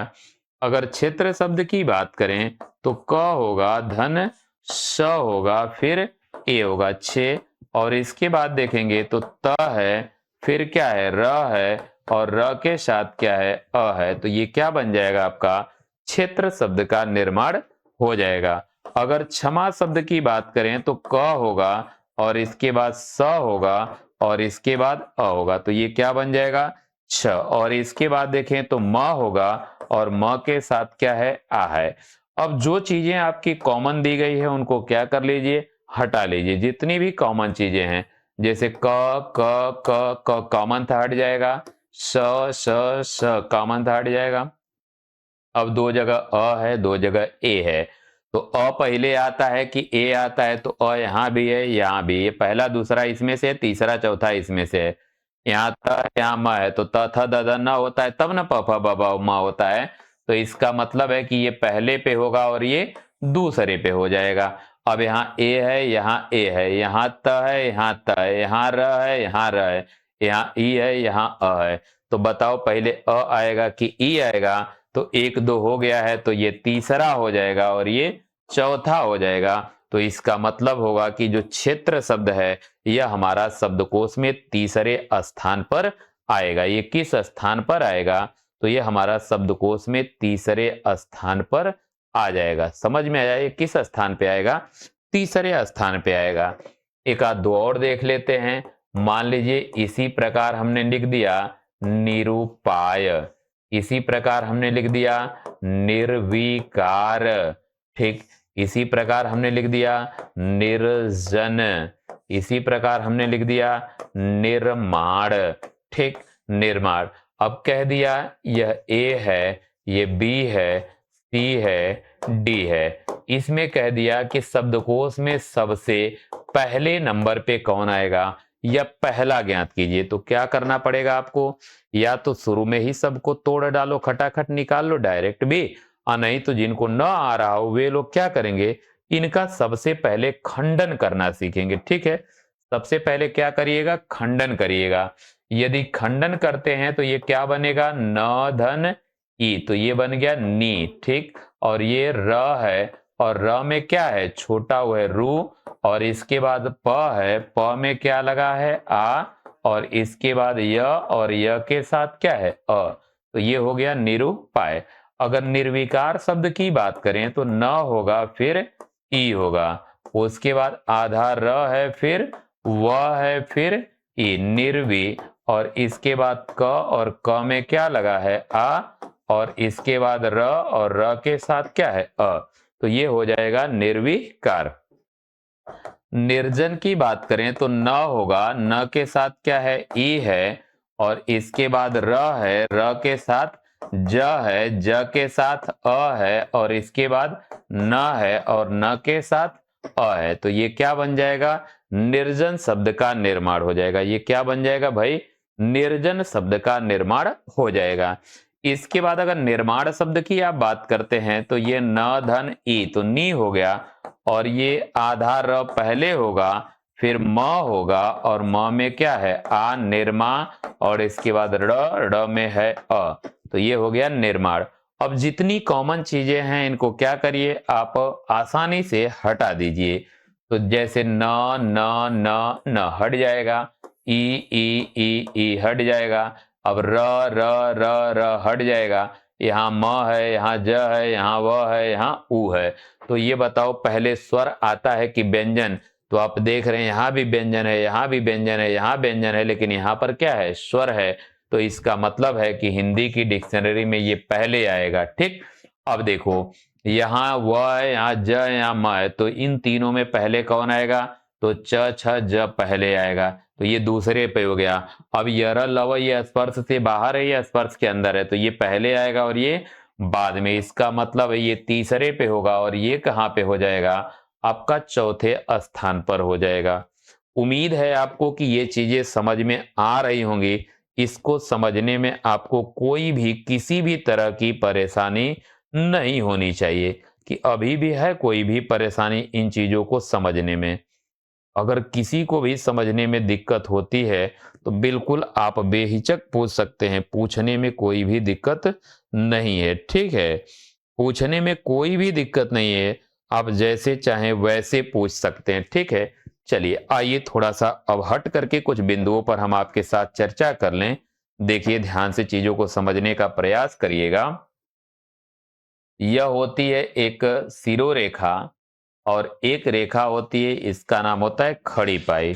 अगर क्षेत्र शब्द की बात करें तो क होगा, धन श होगा, फिर ए होगा 6। और इसके बाद देखेंगे तो त है, फिर क्या है, र है, और र के साथ क्या है, अ है। तो ये क्या बन जाएगा आपका, क्षेत्र शब्द का निर्माण हो जाएगा। अगर क्षमा शब्द की बात करें तो क होगा और इसके बाद स होगा और इसके बाद अ होगा। तो ये क्या बन जाएगा, छ। और इसके बाद देखें तो म होगा और म के साथ क्या है, आ है। अब जो चीजें आपकी कॉमन दी गई है उनको क्या कर लीजिए, हटा लीजिए। जितनी भी कॉमन चीजें हैं, जैसे क क क क कॉमन था, हट जाएगा। स स स कॉमन था, हट जाएगा। अब 2 जगह अ है, 2 जगह ए है। तो अ पहले आता है कि ए आता है, तो अ यहाँ भी है, यहाँ भी। ये पहला दूसरा इसमें से है, तीसरा चौथा इसमें से है। यहाँ त है, यहाँ म है, तो त थ द ध न होता है तब न प फ ब भ म होता है। तो इसका मतलब है कि ये पहले पे होगा और ये दूसरे पे हो जाएगा। अब यहाँ ए है, यहाँ ए है, यहाँ त है, यहाँ त है, यहाँ र है, यहाँ र है, यहाँ ई है, यहाँ अ है। तो बताओ पहले अ आएगा कि ई आएगा। तो 1 2 हो गया है, तो ये तीसरा हो जाएगा और ये चौथा हो जाएगा। तो इसका मतलब होगा कि जो क्षेत्र शब्द है यह हमारा शब्दकोश में तीसरे स्थान पर आएगा। ये किस स्थान पर आएगा? तो ये हमारा शब्दकोश में तीसरे स्थान पर आ जाएगा। समझ में आया? ये किस स्थान पे आएगा? तीसरे स्थान पे आएगा। एक आध दो और देख लेते हैं। मान लीजिए इसी प्रकार हमने लिख दिया निरूपाय, इसी प्रकार हमने लिख दिया निर्विकार, ठीक, इसी प्रकार हमने लिख दिया निर्जन, इसी प्रकार हमने लिख दिया निर्माण, ठीक, निर्माण। अब कह दिया यह ए है, ये बी है, सी है, डी है। इसमें कह दिया कि शब्दकोश में सबसे पहले नंबर पे कौन आएगा, या पहला ज्ञात कीजिए। तो क्या करना पड़ेगा आपको? या तो शुरू में ही सबको तोड़ डालो, खटाखट निकाल लो डायरेक्ट भी, और नहीं तो जिनको न आ रहा हो वे लोग क्या करेंगे, इनका सबसे पहले खंडन करना सीखेंगे। ठीक है, सबसे पहले क्या करिएगा? खंडन करिएगा। यदि खंडन करते हैं तो ये क्या बनेगा? न धन ई, तो ये बन गया नी, ठीक। और ये र है, और र में क्या है? छोटा वो है रू, और इसके बाद प है, प में क्या लगा है? आ, और इसके बाद य, और य के साथ क्या है? अ। तो ये हो गया निरूपाय। अगर निर्विकार शब्द की बात करें तो न होगा, फिर ई होगा, उसके बाद आधा र है, फिर व है, फिर ई, निर्वी, और इसके बाद क, और क में क्या लगा है? आ, और इसके बाद र, और र के साथ क्या है? अ। तो ये हो जाएगा निर्विकार। निर्जन की बात करें तो न होगा, न के साथ क्या है? ई है, और इसके बाद र है, र के साथ ज है, ज के साथ अ है, और इसके बाद न है, और न के साथ अ है। तो ये क्या बन जाएगा? निर्जन शब्द का निर्माण हो जाएगा। ये क्या बन जाएगा भाई? निर्जन शब्द का निर्माण हो जाएगा। इसके बाद अगर निर्माण शब्द की आप बात करते हैं तो ये न धन ई, तो नी हो गया, और ये आधा र पहले होगा, फिर म होगा, और म में क्या है? आ, निर्मा, और इसके बाद र, र में है अ। तो ये हो गया निर्माण। अब जितनी कॉमन चीजें हैं इनको क्या करिए, आप आसानी से हटा दीजिए। तो जैसे न न न न हट जाएगा, ई ई ई ई हट जाएगा, अब र र र र हट जाएगा, यहाँ म है, यहाँ ज है, यहाँ व है, यहाँ ऊ है। तो ये बताओ पहले स्वर आता है कि व्यंजन? तो आप देख रहे हैं यहाँ भी व्यंजन है, यहाँ भी व्यंजन है, यहाँ व्यंजन है, लेकिन यहाँ पर क्या है? स्वर है। तो इसका मतलब है कि हिंदी की डिक्शनरी में ये पहले आएगा, ठीक। अब देखो यहाँ व है, यहाँ ज है, यहाँ म है, तो इन तीनों में पहले कौन आएगा? तो च छ ज पहले आएगा, तो ये दूसरे पे हो गया। अब यर लव, ये स्पर्श से बाहर है या स्पर्श के अंदर है? तो ये पहले आएगा और ये बाद में। इसका मतलब है ये तीसरे पे होगा, और ये कहाँ पे हो जाएगा? आपका चौथे स्थान पर हो जाएगा। उम्मीद है आपको कि ये चीजें समझ में आ रही होंगी। इसको समझने में आपको कोई भी किसी भी तरह की परेशानी नहीं होनी चाहिए, कि अभी भी है कोई भी परेशानी इन चीजों को समझने में। अगर किसी को भी समझने में दिक्कत होती है तो बिल्कुल आप बेहिचक पूछ सकते हैं, पूछने में कोई भी दिक्कत नहीं है, ठीक है। पूछने में कोई भी दिक्कत नहीं है, आप जैसे चाहें वैसे पूछ सकते हैं, ठीक है। चलिए आइए थोड़ा सा अब हट करके कुछ बिंदुओं पर हम आपके साथ चर्चा कर लें। देखिए ध्यान से चीजों को समझने का प्रयास करिएगा। यह होती है एक सिरोरेखा, और एक रेखा होती है, इसका नाम होता है खड़ी पाई,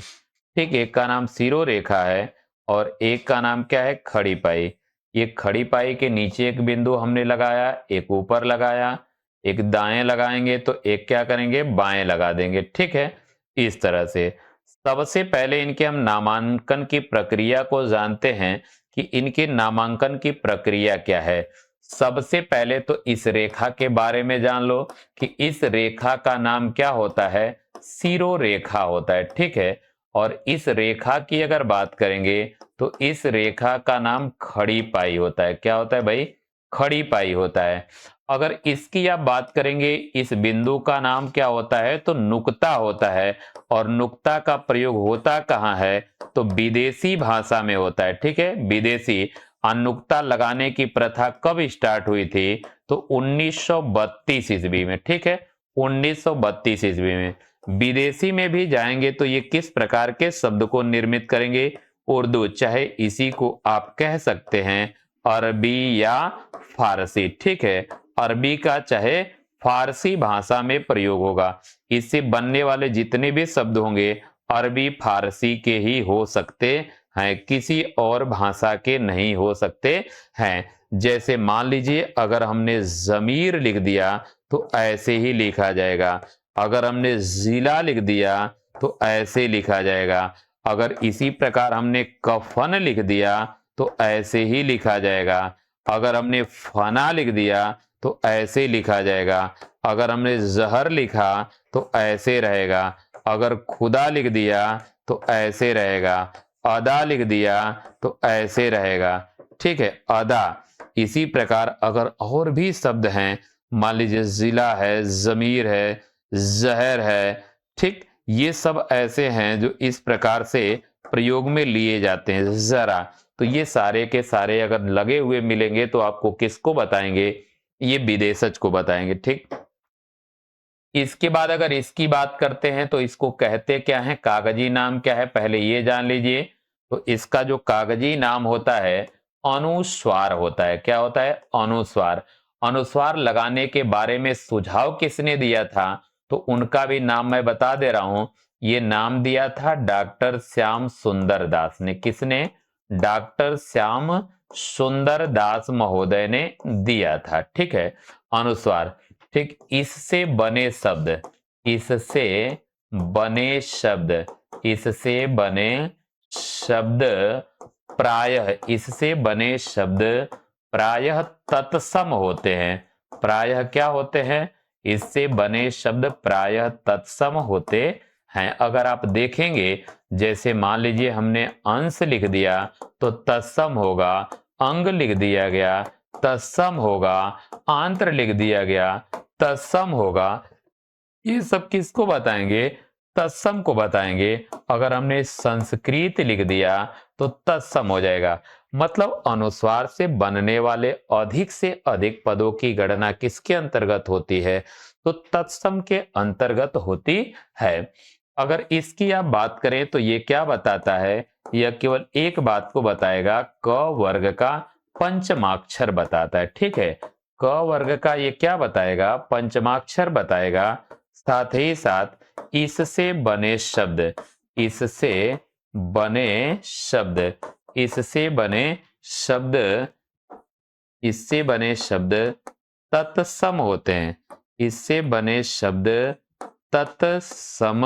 ठीक। एक का नाम सिरोरेखा है और एक का नाम क्या है? खड़ी पाई। ये खड़ी पाई के नीचे एक बिंदु हमने लगाया, एक ऊपर लगाया, एक दाएं लगाएंगे, तो एक क्या करेंगे? बाएं लगा देंगे, ठीक है। इस तरह से सबसे पहले इनके हम नामांकन की प्रक्रिया को जानते हैं कि इनके नामांकन की प्रक्रिया क्या है। सबसे पहले तो इस रेखा के बारे में जान लो कि इस रेखा का नाम क्या होता है? सिरोरेखा होता है, ठीक है। और इस रेखा की अगर बात करेंगे तो इस रेखा का नाम खड़ी पाई होता है। क्या होता है भाई? खड़ी पाई होता है। अगर इसकी आप बात करेंगे, इस बिंदु का नाम क्या होता है? तो नुक्ता होता है। और नुक्ता का प्रयोग होता कहाँ है? तो विदेशी भाषा में होता है, ठीक है, विदेशी। अनुक्ता लगाने की प्रथा कब स्टार्ट हुई थी? तो 1932 ईस्वी में। ठीक है, 1932 ईस्वी में। विदेशी में भी जाएंगे तो ये किस प्रकार के शब्द को निर्मित करेंगे? उर्दू, चाहे इसी को आप कह सकते हैं अरबी या फारसी। ठीक है, अरबी का चाहे फारसी भाषा में प्रयोग होगा। इससे बनने वाले जितने भी शब्द होंगे अरबी फारसी के ही हो सकते हैं, किसी और भाषा के नहीं हो सकते हैं। जैसे मान लीजिए अगर हमने जमीर लिख दिया तो ऐसे ही लिखा जाएगा, अगर हमने जिला लिख दिया तो ऐसे लिखा जाएगा, अगर इसी प्रकार हमने कफन लिख दिया तो ऐसे ही लिखा जाएगा, अगर हमने फना लिख दिया तो ऐसे लिखा जाएगा, अगर हमने जहर लिखा तो ऐसे रहेगा, अगर खुदा लिख दिया तो ऐसे रहेगा, अदा लिख दिया तो ऐसे रहेगा। ठीक है, अदा। इसी प्रकार अगर और भी शब्द हैं, मान लीजिए जिला है, जमीर है, जहर है, ठीक, ये सब ऐसे हैं जो इस प्रकार से प्रयोग में लिए जाते हैं। जरा, तो ये सारे के सारे अगर लगे हुए मिलेंगे तो आपको किसको बताएंगे? ये विदेशज को बताएंगे। ठीक, इसके बाद अगर इसकी बात करते हैं तो इसको कहते क्या है, कागजी नाम क्या है, पहले ये जान लीजिए। तो इसका जो कागजी नाम होता है अनुस्वार होता है। क्या होता है? अनुस्वार। अनुस्वार लगाने के बारे में सुझाव किसने दिया था? तो उनका भी नाम मैं बता दे रहा हूं। ये नाम दिया था डॉक्टर श्याम सुंदर दास ने। किसने? डॉक्टर श्याम सुंदर दास महोदय ने दिया था। ठीक है, अनुस्वार। ठीक, इससे बने शब्द, इससे बने शब्द, इससे बने शब्द प्रायः, इससे बने शब्द प्रायः तत्सम होते हैं। प्रायः क्या होते हैं? इससे बने शब्द प्रायः तत्सम होते हैं। अगर आप देखेंगे, जैसे मान लीजिए हमने अंश लिख दिया तो तत्सम होगा, अंग लिख दिया गया तत्सम होगा, आंत्र लिख दिया गया तत्सम होगा। ये सब किसको बताएंगे? तत्सम को बताएंगे। अगर हमने संस्कृत लिख दिया तो तत्सम हो जाएगा। मतलब अनुस्वार से बनने वाले अधिक से अधिक पदों की गणना किसके अंतर्गत होती है? तो तत्सम के अंतर्गत होती है। अगर इसकी आप बात करें तो ये क्या बताता है? यह केवल एक बात को बताएगा, क वर्ग का पंचमाक्षर बताता है। ठीक है, क वर्ग का ये क्या बताएगा? पंचमाक्षर बताएगा। साथ ही साथ इससे बने शब्द, इससे बने शब्द, इससे बने शब्द, इससे बने शब्द तत्सम होते हैं। इससे बने शब्द तत्सम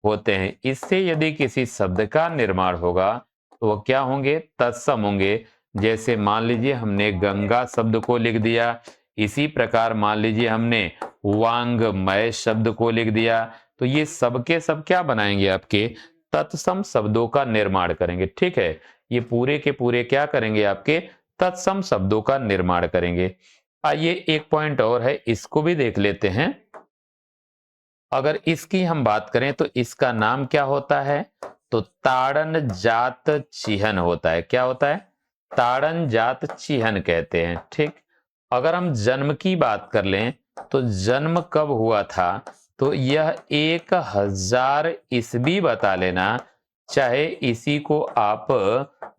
होते हैं। इससे यदि किसी शब्द का निर्माण होगा तो वो क्या होंगे? तत्सम होंगे। जैसे मान लीजिए हमने गंगा शब्द को लिख दिया, इसी प्रकार मान लीजिए हमने वांगमय शब्द को लिख दिया, तो ये सब के सब क्या बनाएंगे? आपके तत्सम शब्दों का निर्माण करेंगे। ठीक है, ये पूरे के पूरे क्या करेंगे? आपके तत्सम शब्दों का निर्माण करेंगे। आइए एक पॉइंट और है, इसको भी देख लेते हैं। अगर इसकी हम बात करें तो इसका नाम क्या होता है? तो ताड़न जात चिहन होता है। क्या होता है? ताड़न जात चिहन कहते हैं। ठीक, अगर हम जन्म की बात कर लें तो जन्म कब हुआ था? तो यह 1000 ईस्वी बता लेना, चाहे इसी को आप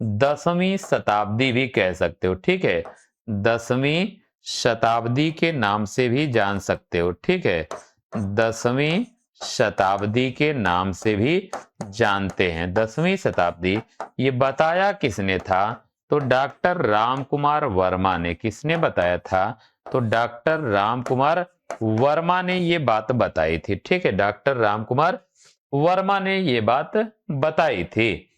10वीं शताब्दी भी कह सकते हो। ठीक है, 10वीं शताब्दी के नाम से भी जान सकते हो। ठीक है, 10वीं शताब्दी के नाम से भी जानते हैं। 10वीं शताब्दी, ये बताया किसने था? तो डॉक्टर राम कुमार वर्मा ने। किसने बताया था? तो डॉक्टर राम कुमार वर्मा ने ये बात बताई थी। ठीक है, डॉक्टर राम कुमार वर्मा ने ये बात बताई थी।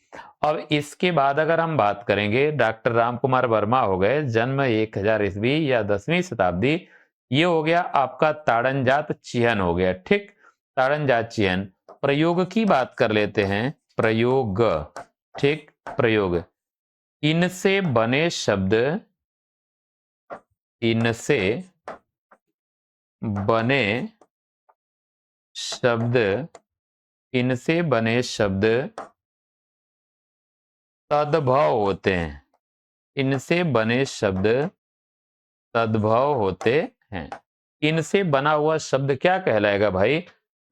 अब इसके बाद अगर हम बात करेंगे, डॉक्टर राम कुमार वर्मा हो गए, जन्म 1000 ईस्वी या 10वीं शताब्दी, ये हो गया आपका ताड़नजात चिहन हो गया। ठीक, ताड़नजात चिहन। प्रयोग की बात कर लेते हैं। प्रयोग, ठीक, प्रयोग। इनसे बने शब्द, इनसे बने शब्द, इनसे बने शब्द तद्भव होते हैं। इनसे बने शब्द तद्भव होते हैं। इनसे बना हुआ शब्द क्या कहलाएगा भाई?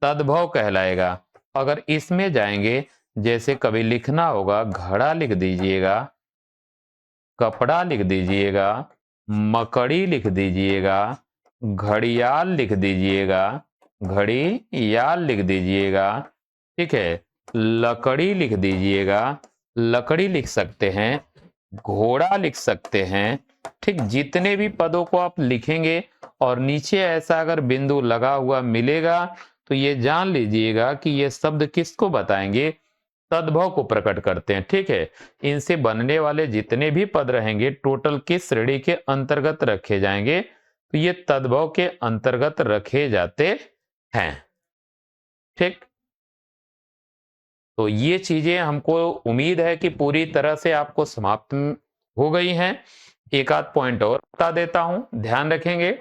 तद्भव कहलाएगा। अगर इसमें जाएंगे, जैसे कभी लिखना होगा, घड़ा लिख दीजिएगा, कपड़ा लिख दीजिएगा, मकड़ी लिख दीजिएगा, घड़ियाल लिख दीजिएगा, घड़ियाल लिख दीजिएगा, ठीक है, लकड़ी लिख दीजिएगा, लकड़ी लिख सकते हैं, घोड़ा लिख सकते हैं। ठीक, जितने भी पदों को आप लिखेंगे और नीचे ऐसा अगर बिंदु लगा हुआ मिलेगा तो ये जान लीजिएगा कि ये शब्द किसको बताएंगे? तद्भव को प्रकट करते हैं। ठीक है, इनसे बनने वाले जितने भी पद रहेंगे टोटल किस श्रेणी के अंतर्गत रखे जाएंगे? तो ये तद्भव के अंतर्गत रखे जाते हैं। ठीक, तो ये चीजें हमको उम्मीद है कि पूरी तरह से आपको समाप्त हो गई हैं। एक आध पॉइंट और बता देता हूं, ध्यान रखेंगे।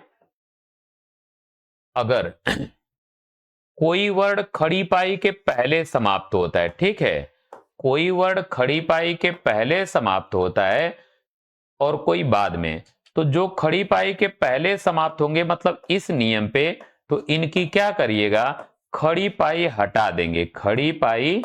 अगर कोई वर्ड खड़ी पाई के पहले समाप्त होता है, ठीक है, कोई वर्ड खड़ी पाई के पहले समाप्त होता है और कोई बाद में, तो जो खड़ी पाई के पहले समाप्त होंगे मतलब इस नियम पे, तो इनकी क्या करिएगा? खड़ी पाई हटा देंगे, खड़ी पाई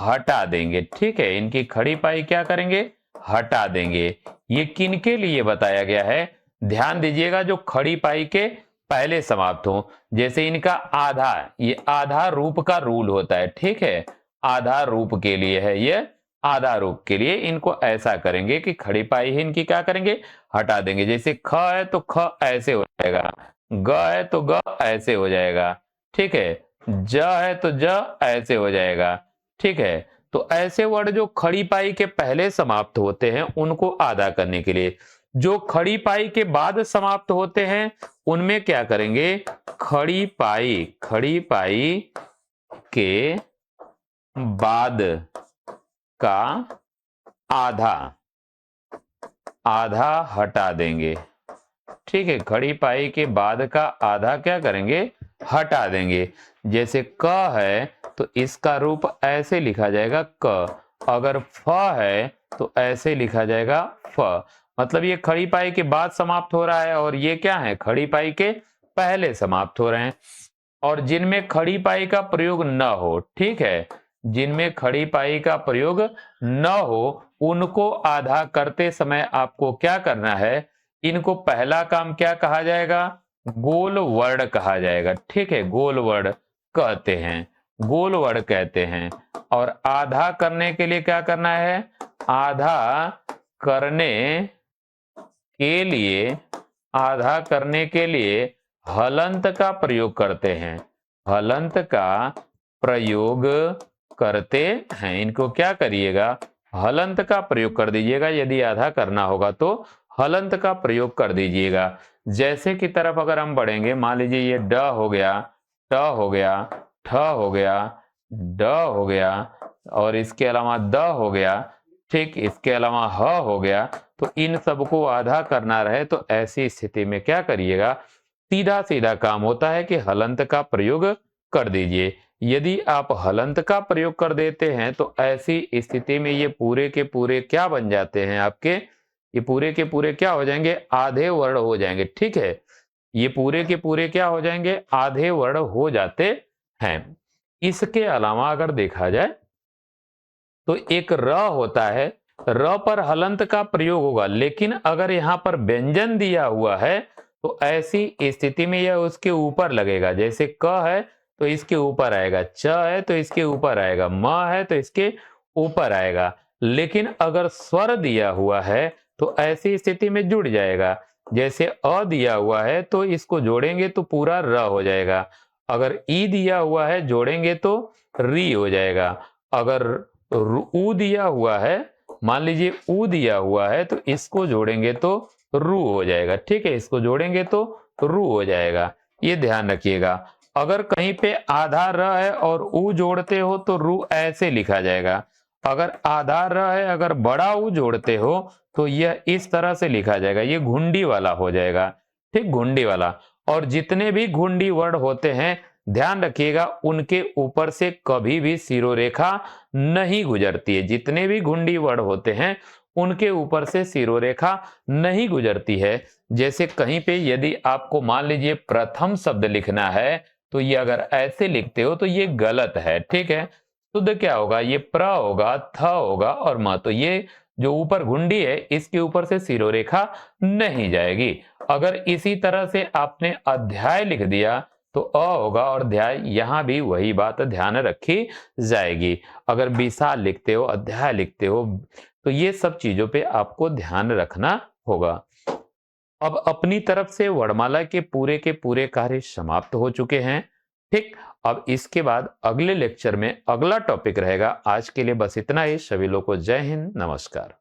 हटा देंगे। ठीक है, इनकी खड़ी पाई क्या करेंगे? हटा देंगे। ये किनके लिए बताया गया है? ध्यान दीजिएगा, जो खड़ी पाई के पहले समाप्त हो, जैसे इनका आधा, ये आधा रूप का रूल होता है। ठीक है, आधा रूप के लिए है ये, आधा रूप के लिए इनको ऐसा करेंगे कि खड़ी पाई ही इनकी क्या करेंगे? हटा देंगे। जैसे ख है तो ख ऐसे हो जाएगा, ग है तो ग ऐसे हो जाएगा, ठीक है, ज है तो ज ऐसे हो जाएगा। ठीक है, तो ऐसे वर्ड जो खड़ी पाई के पहले समाप्त होते हैं उनको आधा करने के लिए, जो खड़ी पाई के बाद समाप्त होते हैं उनमें क्या करेंगे? खड़ी पाई के बाद का आधा हटा देंगे। ठीक है, खड़ी पाई के बाद का आधा क्या करेंगे? हटा देंगे। जैसे क है तो इसका रूप ऐसे लिखा जाएगा क, अगर फ है तो ऐसे लिखा जाएगा फ। मतलब ये खड़ी पाई के बाद समाप्त हो रहा है और ये क्या है? खड़ी पाई के पहले समाप्त हो रहे हैं। और जिनमें खड़ी पाई का प्रयोग न हो, ठीक है, जिनमें खड़ी पाई का प्रयोग न हो उनको आधा करते समय आपको क्या करना है? इनको पहला काम क्या कहा जाएगा? गोल वर्ड कहा जाएगा। ठीक है, गोल वर्ड कहते हैं, गोल वर्ड कहते हैं। और आधा करने के लिए क्या करना है? आधा करने के लिए, आधा करने के लिए हलंत का प्रयोग करते हैं, हलंत का प्रयोग करते हैं। इनको क्या करिएगा? हलंत का प्रयोग कर दीजिएगा। यदि आधा करना होगा तो हलंत का प्रयोग कर दीजिएगा। जैसे की तरफ अगर हम बढ़ेंगे, मान लीजिए ये ड हो गया, ट हो गया, ठ हो गया, ड हो गया और इसके अलावा द हो गया, ठीक, इसके अलावा ह हो गया, तो इन सबको आधा करना रहे तो ऐसी स्थिति में क्या करिएगा? सीधा सीधा काम होता है कि हलंत का प्रयोग कर दीजिए। यदि आप हलंत का प्रयोग कर देते हैं तो ऐसी स्थिति में ये पूरे के पूरे क्या बन जाते हैं आपके? ये पूरे के पूरे क्या हो जाएंगे? आधे वर्ण हो जाएंगे। ठीक है, ये पूरे के पूरे क्या हो जाएंगे? आधे वर्ण हो जाते हैं। इसके अलावा अगर देखा जाए तो एक र होता है, र पर हलंत का प्रयोग होगा, लेकिन अगर यहां पर व्यंजन दिया हुआ है तो ऐसी स्थिति में यह उसके ऊपर लगेगा। जैसे क है तो इसके ऊपर आएगा, च है तो इसके ऊपर आएगा, म है तो इसके ऊपर आएगा। लेकिन अगर स्वर दिया हुआ है तो ऐसी स्थिति में जुड़ जाएगा। जैसे अ दिया हुआ है तो इसको जोड़ेंगे तो पूरा र हो जाएगा। अगर ई दिया हुआ है जोड़ेंगे तो री हो जाएगा। अगर ऊ दिया हुआ है, मान लीजिए ऊ दिया हुआ है तो इसको जोड़ेंगे तो रू हो जाएगा। ठीक है, इसको जोड़ेंगे तो रू हो जाएगा। ये ध्यान रखिएगा। अगर कहीं पे आधा र है और ऊ जोड़ते हो तो रू ऐसे लिखा जाएगा। अगर आधा र है, अगर बड़ा ऊ जोड़ते हो तो यह इस तरह से लिखा जाएगा, ये घुंडी वाला हो जाएगा। ठीक, घुंडी वाला। और जितने भी घुंडी वर्ड होते हैं ध्यान रखिएगा उनके ऊपर से कभी भी शिरोरेखा नहीं गुजरती है। जितने भी घुंडी वर्ड होते हैं उनके ऊपर से सिरोरेखा नहीं गुजरती है। जैसे कहीं पे यदि आपको मान लीजिए प्रथम शब्द लिखना है, तो ये अगर ऐसे लिखते हो तो ये गलत है, ठीक है। शुद्ध क्या होगा, ये प्र होगा, थ होगा और म। तो ये जो ऊपर घुंडी है इसके ऊपर से सिरोरेखा नहीं जाएगी। अगर इसी तरह से आपने अध्याय लिख दिया तो अ होगा और अध्याय, यहां भी वही बात ध्यान रखी जाएगी। अगर विशाल लिखते हो, अध्याय लिखते हो, तो ये सब चीजों पे आपको ध्यान रखना होगा। अब अपनी तरफ से वर्णमाला के पूरे कार्य समाप्त हो चुके हैं। ठीक, अब इसके बाद अगले लेक्चर में अगला टॉपिक रहेगा। आज के लिए बस इतना ही। सभी लोगों को जय हिंद, नमस्कार।